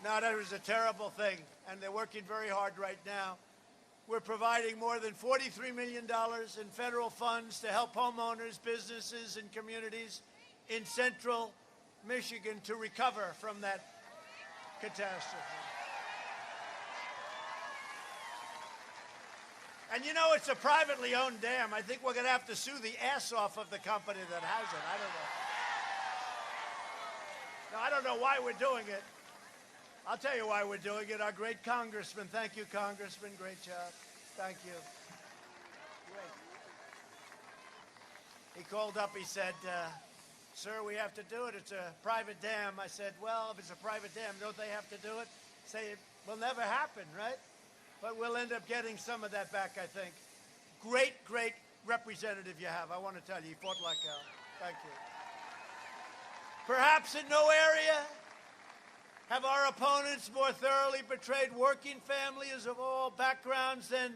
No, that was a terrible thing, and they're working very hard right now. We're providing more than $43 million in federal funds to help homeowners, businesses, and communities in central Michigan to recover from that catastrophe. And you know, it's a privately owned dam. I think we're going to have to sue the ass off of the company that has it. I don't know. No, I don't know why we're doing it. I'll tell you why we're doing it. Our great congressman. Thank you, Congressman. Great job. Thank you. Great. He called up. He said, sir, we have to do it. It's a private dam. I said, well, if it's a private dam, don't they have to do it? Say it will never happen, right? But we'll end up getting some of that back, I think. Great, great representative you have. I want to tell you, he fought like hell. Thank you. Perhaps in no area Have our opponents more thoroughly betrayed working families of all backgrounds than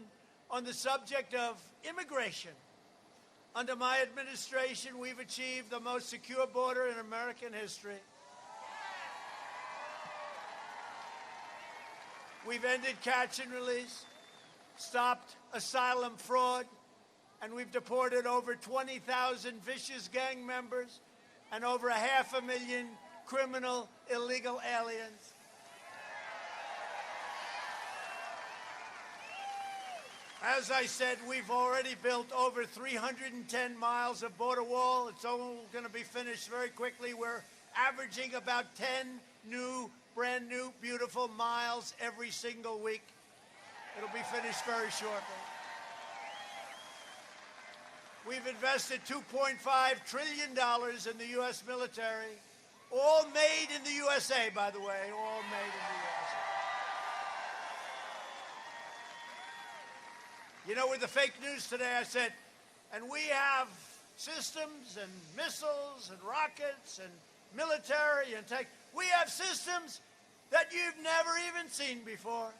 on the subject of immigration? Under my administration, we've achieved the most secure border in American history. We've ended catch and release, stopped asylum fraud, and we've deported over 20,000 vicious gang members and over 500,000 criminal illegal aliens. As I said, we've already built over 310 miles of border wall. It's all going to be finished very quickly. We're averaging about 10 brand new, beautiful miles every single week. It'll be finished very shortly. We've invested $2.5 trillion in the U.S. military, all made in the USA, by the way, all made in the USA. You know, with the fake news today, I said, and we have systems and missiles and rockets and military and tech. We have systems that you've never even seen before.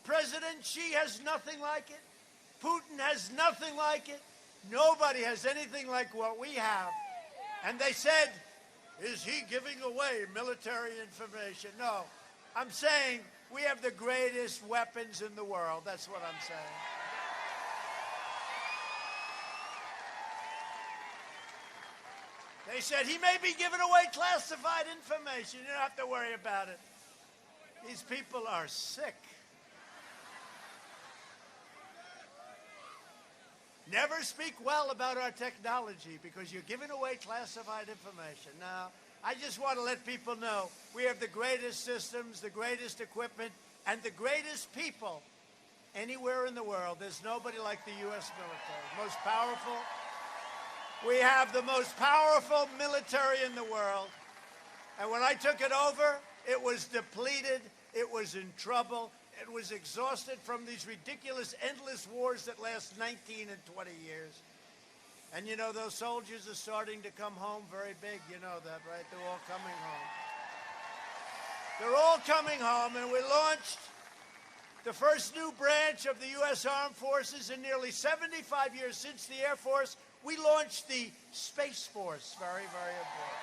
President Xi has nothing like it. Putin has nothing like it. Nobody has anything like what we have. And they said, is he giving away military information? No. I'm saying we have the greatest weapons in the world. That's what I'm saying. They said he may be giving away classified information. You don't have to worry about it. These people are sick. Never speak well about our technology because you're giving away classified information. Now, I just want to let people know we have the greatest systems, the greatest equipment, and the greatest people anywhere in the world. There's nobody like the U.S. military. Most powerful. We have the most powerful military in the world. And when I took it over, it was depleted. It was in trouble. It was exhausted from these ridiculous, endless wars that last 19 and 20 years. And you know, those soldiers are starting to come home very big. You know that, right? They're all coming home. They're all coming home, and we launched the first new branch of the U.S. Armed Forces in nearly 75 years since the Air Force. We launched the Space Force. Very, very important.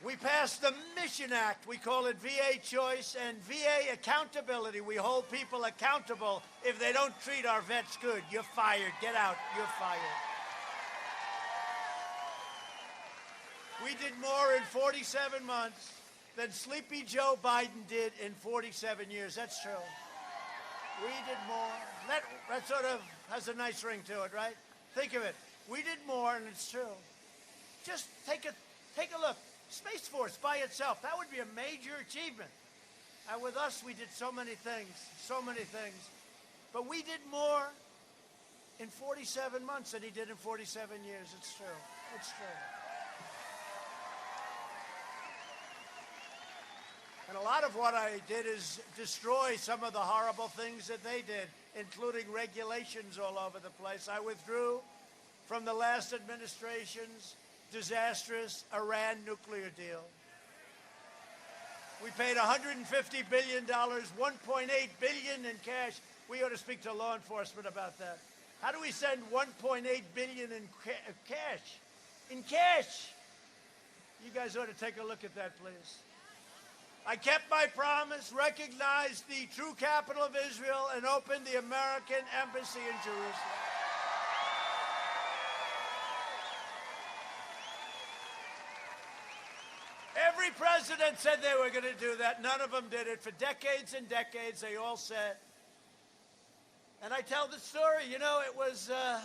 We passed the Mission Act. We call it VA Choice and VA Accountability. We hold people accountable if they don't treat our vets good. You're fired. Get out. You're fired. We did more in 47 months than Sleepy Joe Biden did in 47 years. That's true. We did more. That sort of has a nice ring to it, right? Think of it. We did more, and it's true. Just take a look. Space Force by itself, that would be a major achievement. And with us, we did so many things. But we did more in 47 months than he did in 47 years. It's true. It's true. And a lot of what I did is destroy some of the horrible things that they did, including regulations all over the place. I withdrew from the last administration's disastrous Iran nuclear deal. We paid $150 billion, $1.8 billion in cash. We ought to speak to law enforcement about that. How do we send $1.8 billion in cash? In cash! You guys ought to take a look at that, please. I kept my promise, recognized the true capital of Israel, and opened the American embassy in Jerusalem. Every president said they were going to do that. None of them did it. For decades and decades, they all said. And I tell the story, you know, it was a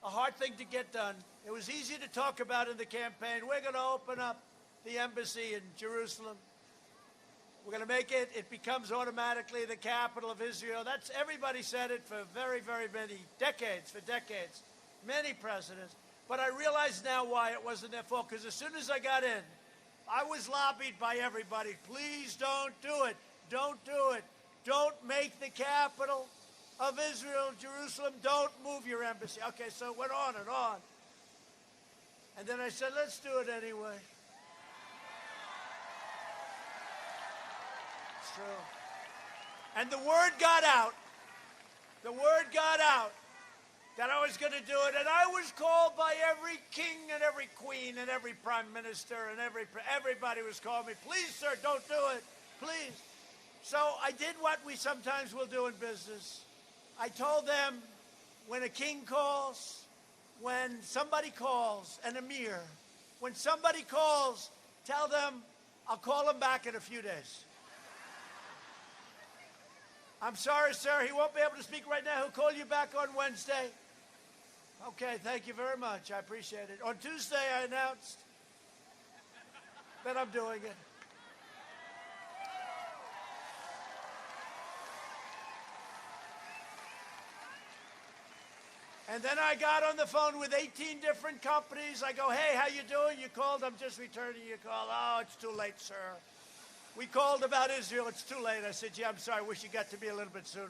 hard thing to get done. It was easy to talk about in the campaign. We're going to open up the embassy in Jerusalem. We're going to make it, it becomes automatically the capital of Israel. That's, everybody said it for very, very many decades, many presidents. But I realize now why it wasn't their fault, because as soon as I got in, I was lobbied by everybody. Please don't do it. Don't do it. Don't make the capital of Israel, Jerusalem. Don't move your embassy. Okay, so it went on and on. And then I said, let's do it anyway. true. And the word got out. The word got out that I was going to do it. And I was called by every king and every queen and every prime minister and everybody was calling me, please, sir, don't do it. Please. So I did what we sometimes will do in business. I told them when a king calls, when somebody calls, an emir, when somebody calls, tell them I'll call him back in a few days. I'm sorry, sir, he won't be able to speak right now. He'll call you back on Wednesday. Okay, thank you very much. I appreciate it. On Tuesday, I announced that I'm doing it. And then I got on the phone with 18 different companies. I go, hey, how you doing? You called? I'm just returning your call. Oh, it's too late, sir. We called about Israel. It's too late. I said, yeah, I'm sorry. I wish you got to me a little bit sooner.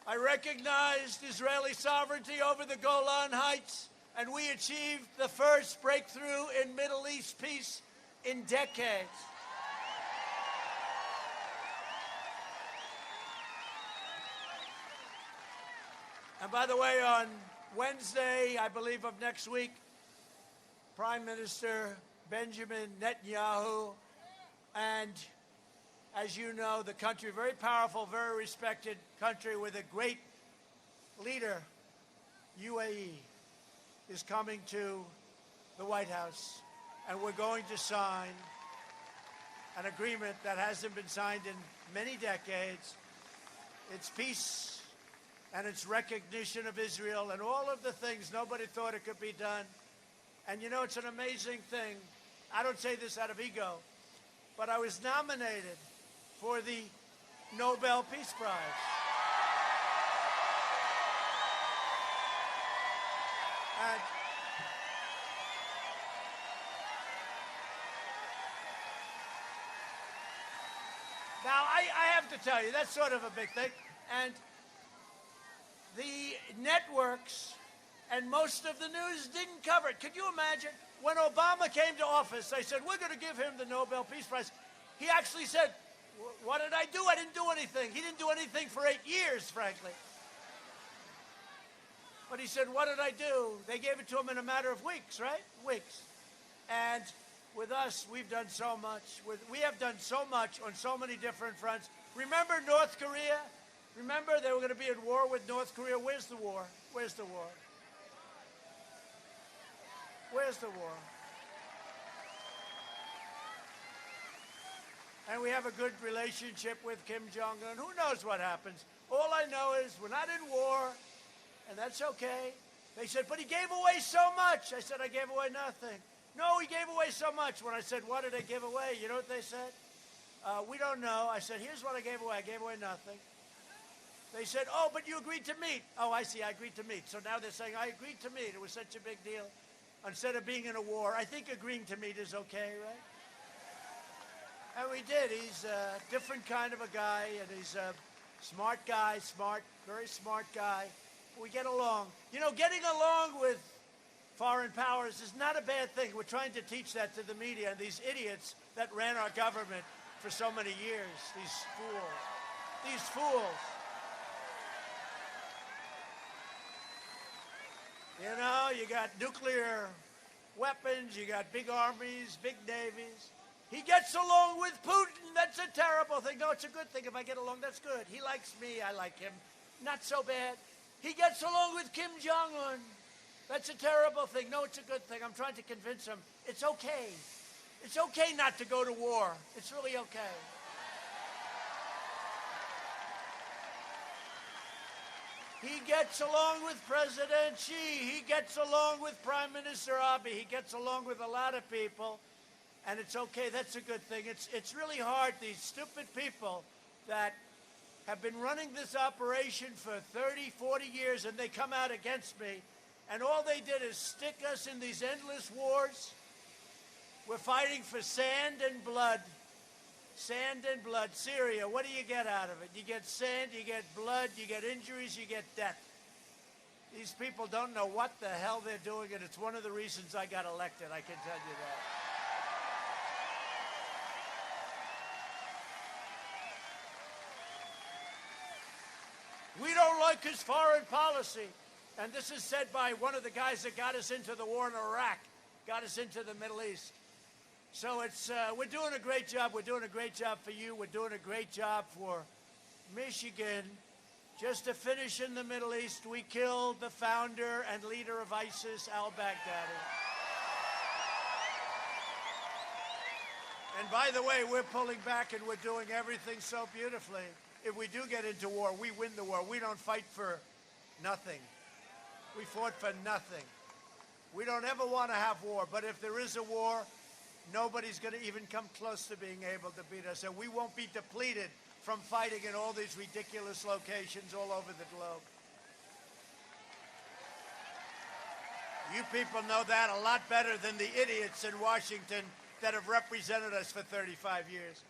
I recognized Israeli sovereignty over the Golan Heights, and we achieved the first breakthrough in Middle East peace in decades. And by the way, on Wednesday, I believe of next week, Prime Minister Benjamin Netanyahu, and as you know, the country, very powerful, very respected country with a great leader, UAE, is coming to the White House. And we're going to sign an agreement that hasn't been signed in many decades. It's peace and it's recognition of Israel and all of the things nobody thought it could be done. And you know, it's an amazing thing. I don't say this out of ego, but I was nominated for the Nobel Peace Prize. And now, I have to tell you, that's sort of a big thing. And the networks and most of the news didn't cover it. Could you imagine? When Obama came to office, they said, we're going to give him the Nobel Peace Prize. He actually said, what did I do? I didn't do anything. He didn't do anything for 8 years, frankly. But he said, what did I do? They gave it to him in a matter of weeks, right? Weeks. And with us, we've done so much. We have done so much on so many different fronts. Remember North Korea? Remember they were going to be at war with North Korea? Where's the war? Where's the war? Where's the war? And we have a good relationship with Kim Jong-un. Who knows what happens? All I know is we're not in war, and that's okay. They said, but he gave away so much. I said, I gave away nothing. No, he gave away so much. When I said, what did I give away? You know what they said? We don't know. I said, here's what I gave away. I gave away nothing. They said, oh, but you agreed to meet. Oh, I see, I agreed to meet. So now they're saying, I agreed to meet. It was such a big deal. Instead of being in a war, I think agreeing to meet is okay, right? And we did. He's a different kind of a guy, and he's a smart guy, very smart guy. We get along. You know, getting along with foreign powers is not a bad thing. We're trying to teach that to the media and these idiots that ran our government for so many years. These fools. These fools. You know, you got nuclear weapons, you got big armies, big navies. He gets along with Putin. That's a terrible thing. No, it's a good thing. If I get along, that's good. He likes me. I like him. Not so bad. He gets along with Kim Jong-un. That's a terrible thing. No, it's a good thing. I'm trying to convince him. It's okay. It's okay not to go to war. It's really okay. He gets along with President Xi. He gets along with Prime Minister Abe. He gets along with a lot of people. And it's okay. That's a good thing. It's really hard. These stupid people that have been running this operation for 30, 40 years, and they come out against me. And all they did is stick us in these endless wars. We're fighting for sand and blood. Sand and blood. Syria, what do you get out of it? You get sand, you get blood, you get injuries, you get death. These people don't know what the hell they're doing, and it's one of the reasons I got elected, I can tell you that. We don't like his foreign policy. And this is said by one of the guys that got us into the war in Iraq, got us into the Middle East. So we're doing a great job. We're doing a great job for you. We're doing a great job for Michigan. Just to finish in the Middle East, we killed the founder and leader of ISIS, al-Baghdadi. And by the way, we're pulling back and we're doing everything so beautifully. If we do get into war, we win the war. We don't fight for nothing. We fought for nothing. We don't ever want to have war, but if there is a war, nobody's going to even come close to being able to beat us. And we won't be depleted from fighting in all these ridiculous locations all over the globe. You people know that a lot better than the idiots in Washington that have represented us for 35 years.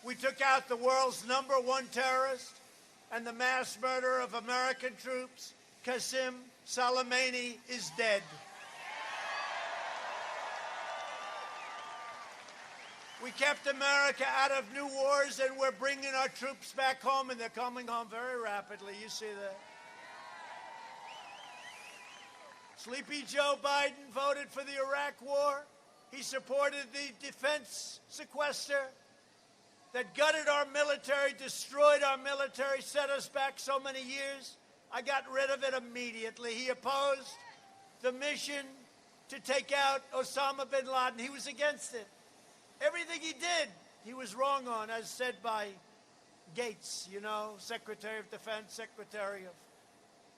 We took out the world's #1 terrorist and the mass murderer of American troops. Qasem Soleimani is dead. We kept America out of new wars, and we're bringing our troops back home, and they're coming home very rapidly. You see that. Sleepy Joe Biden voted for the Iraq war. He supported the defense sequester that gutted our military, destroyed our military, set us back so many years. I got rid of it immediately. He opposed the mission to take out Osama bin Laden. He was against it. Everything he did, he was wrong on, as said by Gates, you know, Secretary of Defense, Secretary of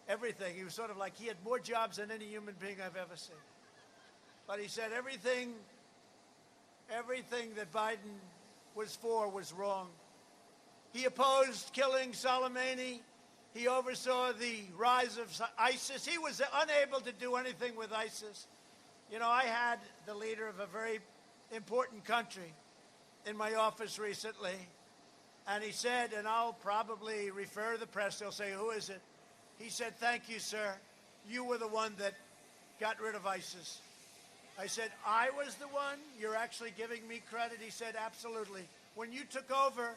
everything. He was sort of like, he had more jobs than any human being I've ever seen. But he said everything that Biden was for was wrong. He opposed killing Soleimani. He oversaw the rise of ISIS. He was unable to do anything with ISIS. You know, I had the leader of a very important country in my office recently, and he said, and I'll probably refer to the press, they'll say, who is it? He said, thank you, sir. You were the one that got rid of ISIS. I said, I was the one? You're actually giving me credit? He said, absolutely. When you took over,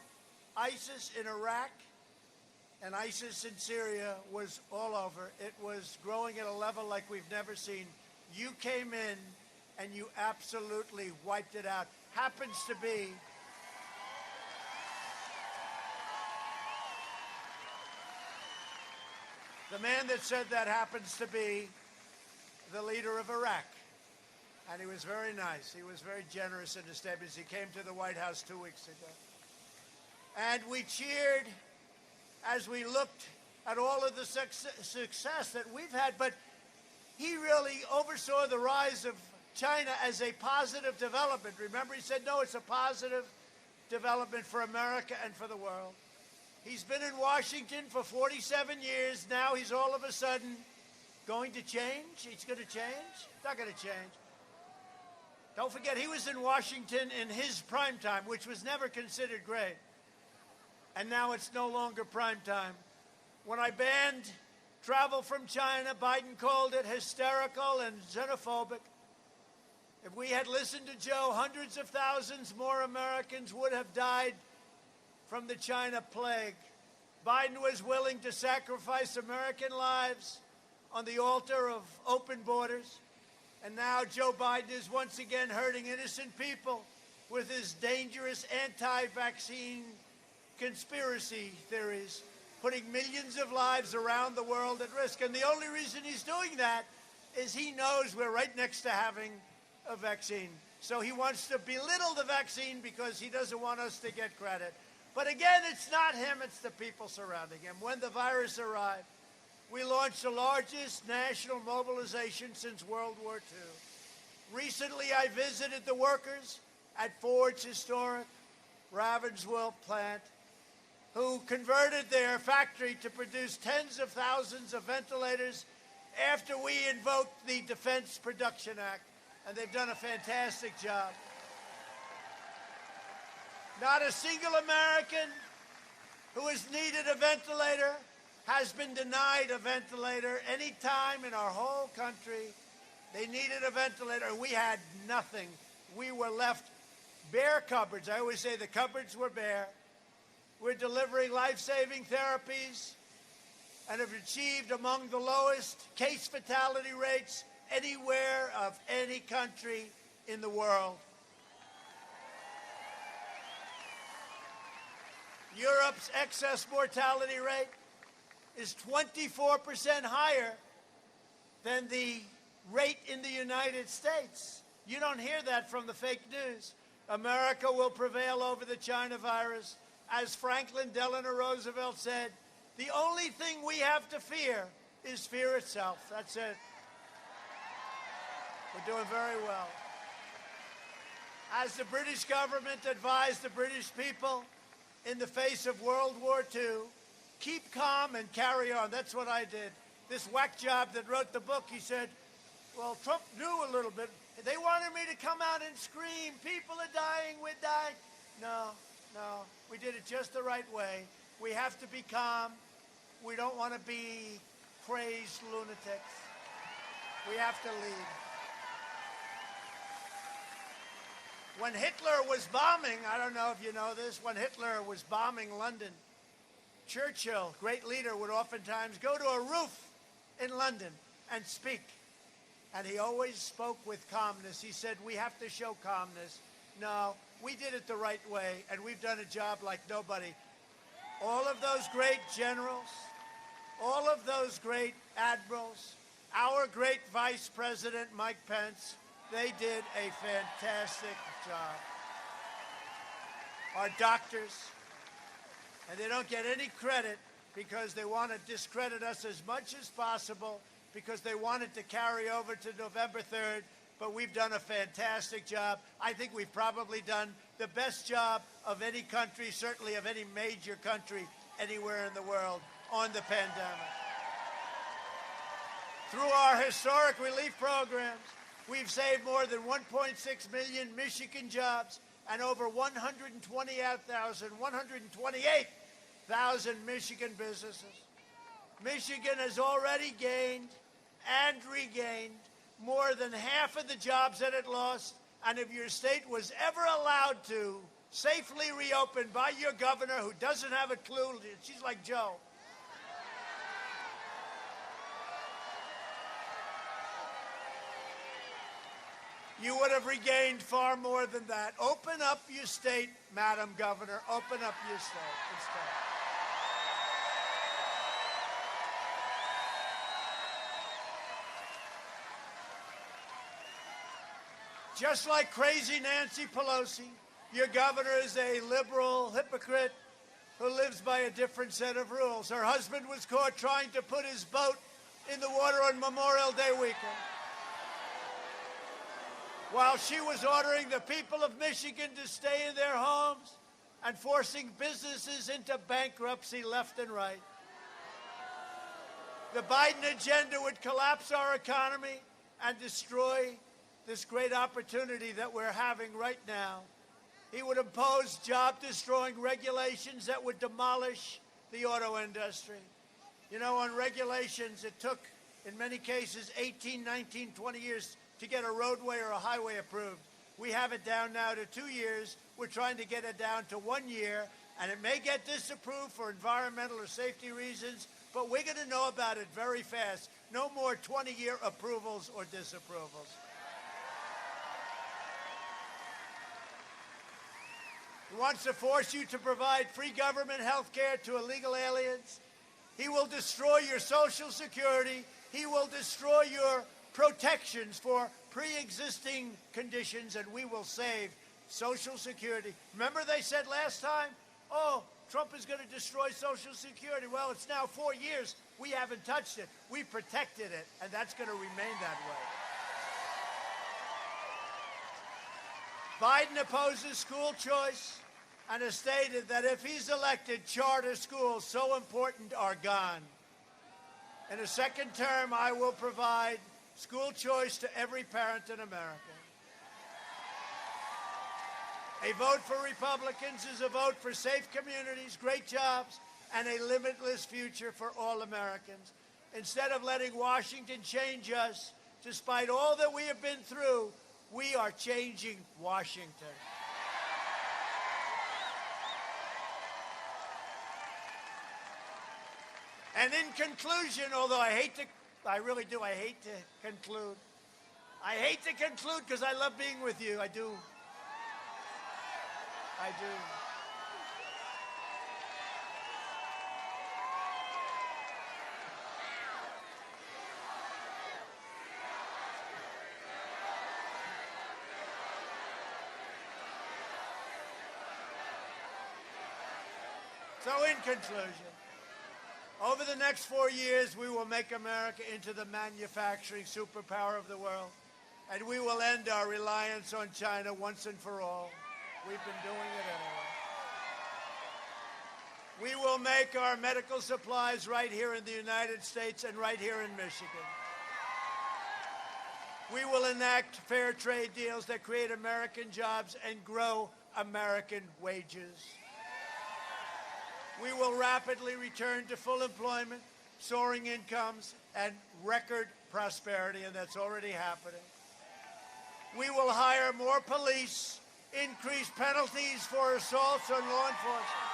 ISIS in Iraq and ISIS in Syria was all over. It was growing at a level like we've never seen. You came in and you absolutely wiped it out. Happens to be the man that said that happens to be the leader of Iraq. And he was very nice. He was very generous in his statements. He came to the White House 2 weeks ago. And we cheered as we looked at all of the success that we've had. But he really oversaw the rise of China as a positive development. Remember, he said, no, it's a positive development for America and for the world. He's been in Washington for 47 years. Now he's all of a sudden going to change. He's going to change. Not going to change. Don't forget, he was in Washington in his prime time, which was never considered great. And now it's no longer prime time. When I banned travel from China, Biden called it hysterical and xenophobic. If we had listened to Joe, hundreds of thousands more Americans would have died from the China plague. Biden was willing to sacrifice American lives on the altar of open borders. And now Joe Biden is once again hurting innocent people with his dangerous anti-vaccine conspiracy theories, putting millions of lives around the world at risk. And the only reason he's doing that is he knows we're right next to having a vaccine. So he wants to belittle the vaccine because he doesn't want us to get credit. But again, it's not him, it's the people surrounding him. When the virus arrived, we launched the largest national mobilization since World War II. Recently, I visited the workers at Ford's historic Ravensville plant who converted their factory to produce tens of thousands of ventilators after we invoked the Defense Production Act. And they've done a fantastic job. Not a single American who has needed a ventilator has been denied a ventilator any time in our whole country. They needed a ventilator, and we had nothing. We were left bare cupboards. I always say the cupboards were bare. We're delivering life-saving therapies and have achieved among the lowest case fatality rates anywhere of any country in the world. Europe's excess mortality rate is 24% higher than the rate in the United States. You don't hear that from the fake news. America will prevail over the China virus. As Franklin Delano Roosevelt said, the only thing we have to fear is fear itself. That's it. We're doing very well. As the British government advised the British people in the face of World War II, keep calm and carry on. That's what I did. This whack job that wrote the book, he said, well, Trump knew a little bit. They wanted me to come out and scream, people are dying, we're dying. No, we did it just the right way. We have to be calm. We don't want to be crazed lunatics. We have to lead. When Hitler was bombing, I don't know if you know this, when Hitler was bombing London, Churchill, great leader, would oftentimes go to a roof in London and speak. And he always spoke with calmness. He said, we have to show calmness. No, we did it the right way, and we've done a job like nobody. All of those great generals, all of those great admirals, our great Vice President, Mike Pence, they did a fantastic job. Our doctors, and they don't get any credit because they want to discredit us as much as possible because they wanted to carry over to November 3rd, but we've done a fantastic job. I think we've probably done the best job of any country, certainly of any major country anywhere in the world on the pandemic. Through our historic relief programs, we've saved more than 1.6 million Michigan jobs and over 128,000 Michigan businesses. Michigan has already gained and regained more than half of the jobs that it lost, and if your state was ever allowed to safely reopen by your governor who doesn't have a clue, she's like Joe. You would have regained far more than that. Open up your state, Madam Governor. Open up your state instead. Just like crazy Nancy Pelosi, your governor is a liberal hypocrite who lives by a different set of rules. Her husband was caught trying to put his boat in the water on Memorial Day weekend, while she was ordering the people of Michigan to stay in their homes and forcing businesses into bankruptcy left and right. The Biden agenda would collapse our economy and destroy this great opportunity that we're having right now. He would impose job-destroying regulations that would demolish the auto industry. You know, on regulations, it took, in many cases, 18, 19, 20 years to get a roadway or a highway approved. We have it down now to 2 years. We're trying to get it down to 1 year, and it may get disapproved for environmental or safety reasons, but we're going to know about it very fast. No more 20-year approvals or disapprovals. He wants to force you to provide free government health care to illegal aliens. He will destroy your Social Security. He will destroy your protections for pre-existing conditions, and we will save Social Security. Remember they said last time, oh, Trump is going to destroy Social Security. Well, it's now 4 years. We haven't touched it. We protected it, and that's going to remain that way. Biden opposes school choice and has stated that if he's elected, charter schools, so important, are gone. In a second term, I will provide school choice to every parent in America. A vote for Republicans is a vote for safe communities, great jobs, and a limitless future for all Americans. Instead of letting Washington change us, despite all that we have been through, we are changing Washington. And in conclusion, although I hate to, I really do, I hate to conclude. I hate to conclude because I love being with you. I do. I do. So in conclusion, over the next 4 years, we will make America into the manufacturing superpower of the world, and we will end our reliance on China once and for all. We've been doing it anyway. We will make our medical supplies right here in the United States and right here in Michigan. We will enact fair trade deals that create American jobs and grow American wages. We will rapidly return to full employment, soaring incomes, and record prosperity, and that's already happening. We will hire more police, increase penalties for assaults on law enforcement,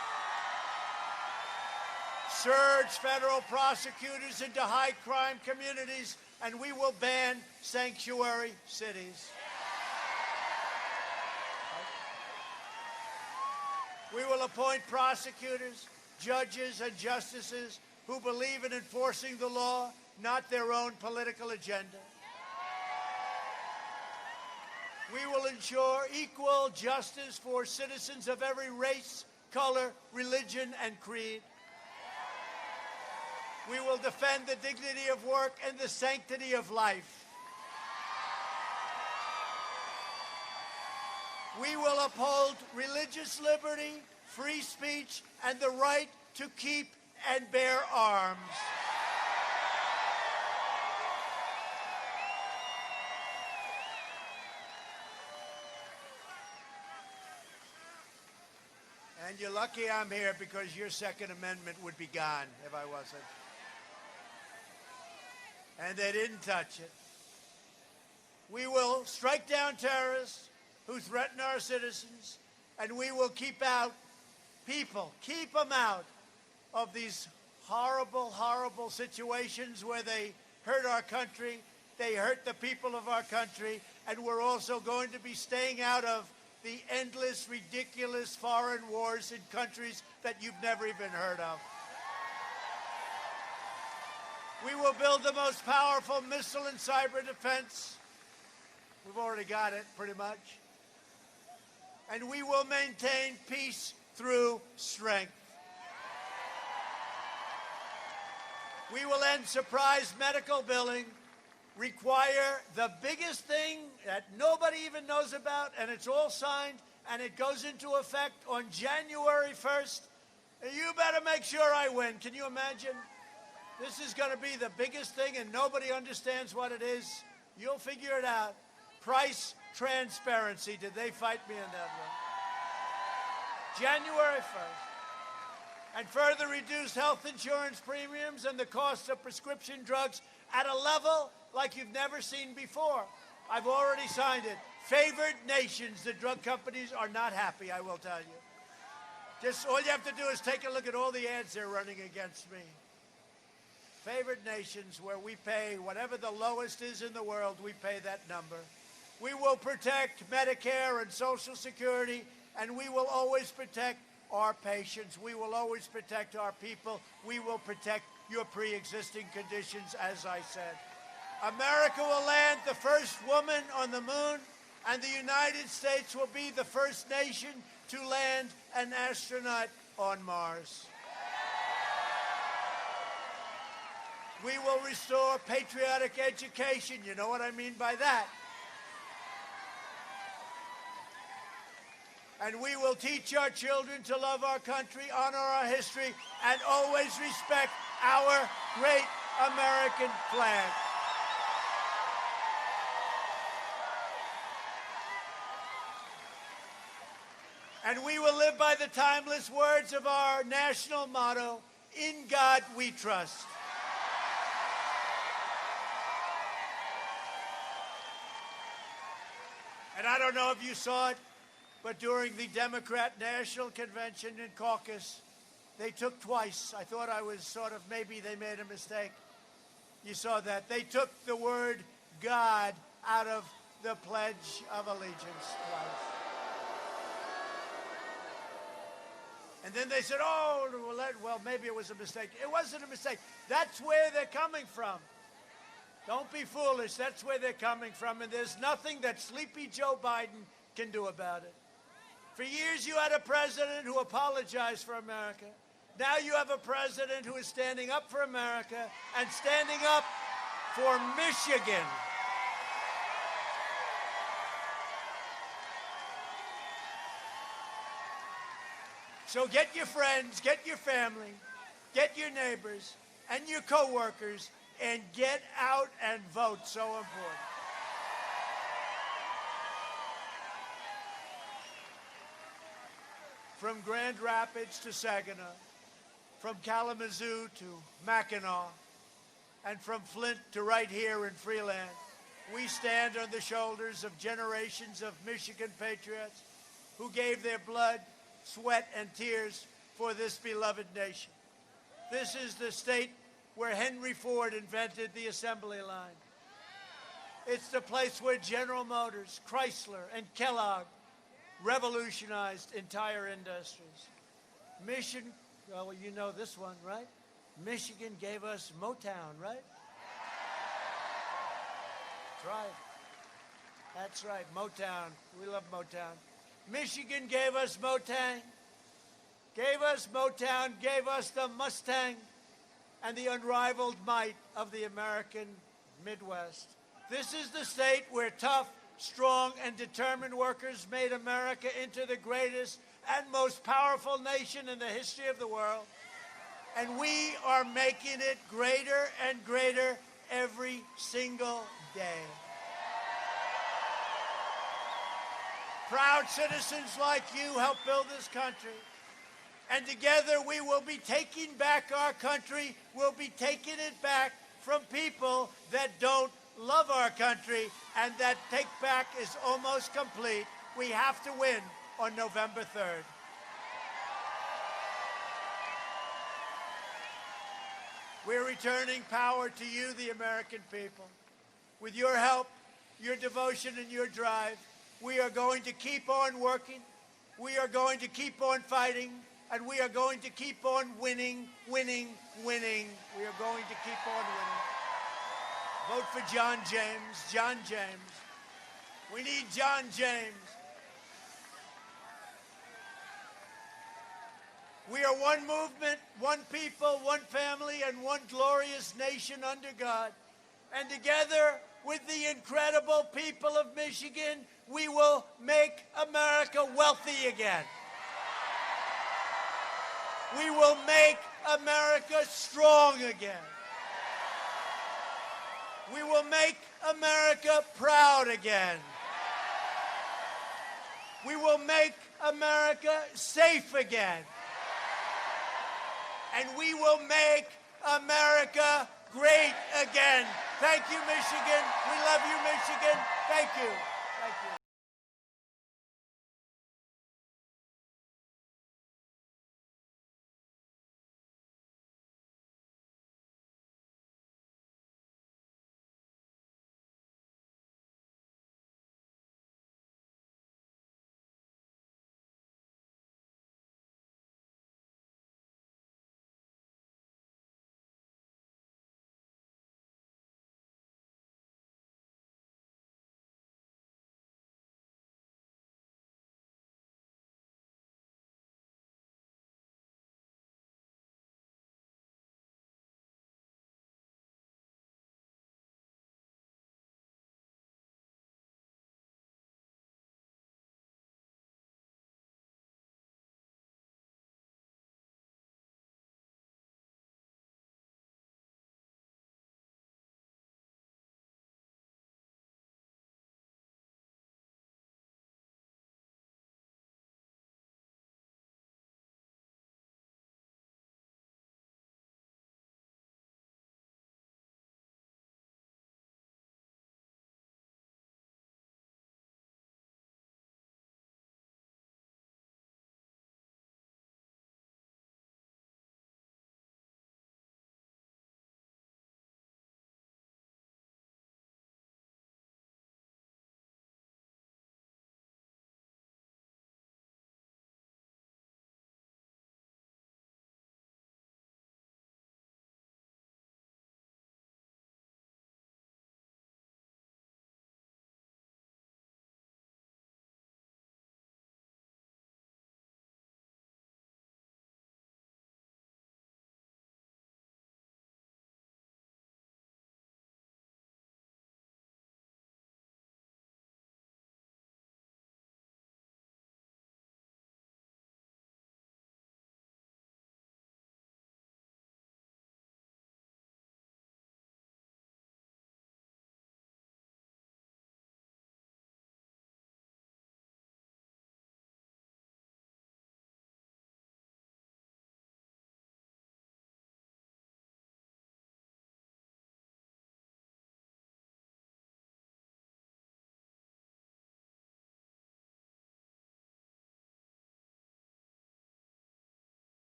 surge federal prosecutors into high-crime communities, and we will ban sanctuary cities. We will appoint prosecutors, judges, and justices who believe in enforcing the law, not their own political agenda. We will ensure equal justice for citizens of every race, color, religion, and creed. We will defend the dignity of work and the sanctity of life. We will uphold religious liberty, free speech, and the right to keep and bear arms. And you're lucky I'm here because your Second Amendment would be gone if I wasn't. And they didn't touch it. We will strike down terrorists who threaten our citizens, and we will keep out people, keep them out of these horrible, horrible situations where they hurt our country, they hurt the people of our country, and we're also going to be staying out of the endless, ridiculous foreign wars in countries that you've never even heard of. We will build the most powerful missile and cyber defense. We've already got it, pretty much. And we will maintain peace through strength. We will end surprise medical billing, require the biggest thing that nobody even knows about, and it's all signed, and it goes into effect on January 1st. You better make sure I win. Can you imagine? This is going to be the biggest thing, and nobody understands what it is. You'll figure it out. Price transparency. Did they fight me on that one? January 1st. And further reduce health insurance premiums and the cost of prescription drugs at a level like you've never seen before. I've already signed it. Favored nations, the drug companies are not happy, I will tell you. Just all you have to do is take a look at all the ads they're running against me. Favored nations where we pay whatever the lowest is in the world, we pay that number. We will protect Medicare and Social Security, and we will always protect our patients. We will always protect our people. We will protect your pre-existing conditions, as I said. America will land the first woman on the moon, and the United States will be the first nation to land an astronaut on Mars. We will restore patriotic education. You know what I mean by that. And we will teach our children to love our country, honor our history, and always respect our great American flag. And we will live by the timeless words of our national motto, "In God we trust." And I don't know if you saw it, but during the Democrat National Convention and caucus, They took twice. I thought I was sort of, maybe they made a mistake. You saw that. They took the word God out of the Pledge of Allegiance twice. And then they said, oh, well, maybe it was a mistake. It wasn't a mistake. That's where they're coming from. Don't be foolish. That's where they're coming from. And there's nothing that sleepy Joe Biden can do about it. For years, you had a president who apologized for America. Now you have a president who is standing up for America and standing up for Michigan. So get your friends, get your family, get your neighbors and your coworkers, and get out and vote. So important. From Grand Rapids to Saginaw, from Kalamazoo to Mackinac, and from Flint to right here in Freeland, we stand on the shoulders of generations of Michigan patriots who gave their blood, sweat, and tears for this beloved nation. This is the state where Henry Ford invented the assembly line. It's the place where General Motors, Chrysler, and Kellogg revolutionized entire industries. Michigan, well, you know this one, right? Michigan gave us Motown, right? That's right. That's right, Motown. We love Motown. Michigan gave us Motown, gave us the Mustang, and the unrivaled might of the American Midwest. This is the state where tough, strong, and determined workers made America into the greatest and most powerful nation in the history of the world. And we are making it greater and greater every single day. Proud citizens like you help build this country. And together we will be taking back our country. We'll be taking it back from people that don't love our country, and that take back is almost complete. We have to win on November 3rd. We're returning power to you, the American people. With your help, your devotion, and your drive, we are going to keep on working. We are going to keep on fighting. And we are going to keep on winning, winning, winning. We are going to keep on winning. Vote for John James. John James. We need John James. We are one movement, one people, one family, and one glorious nation under God. And together with the incredible people of Michigan, we will make America wealthy again. We will make America strong again. We will make America proud again. We will make America safe again. And we will make America great again. Thank you, Michigan. We love you, Michigan. Thank you. Thank you.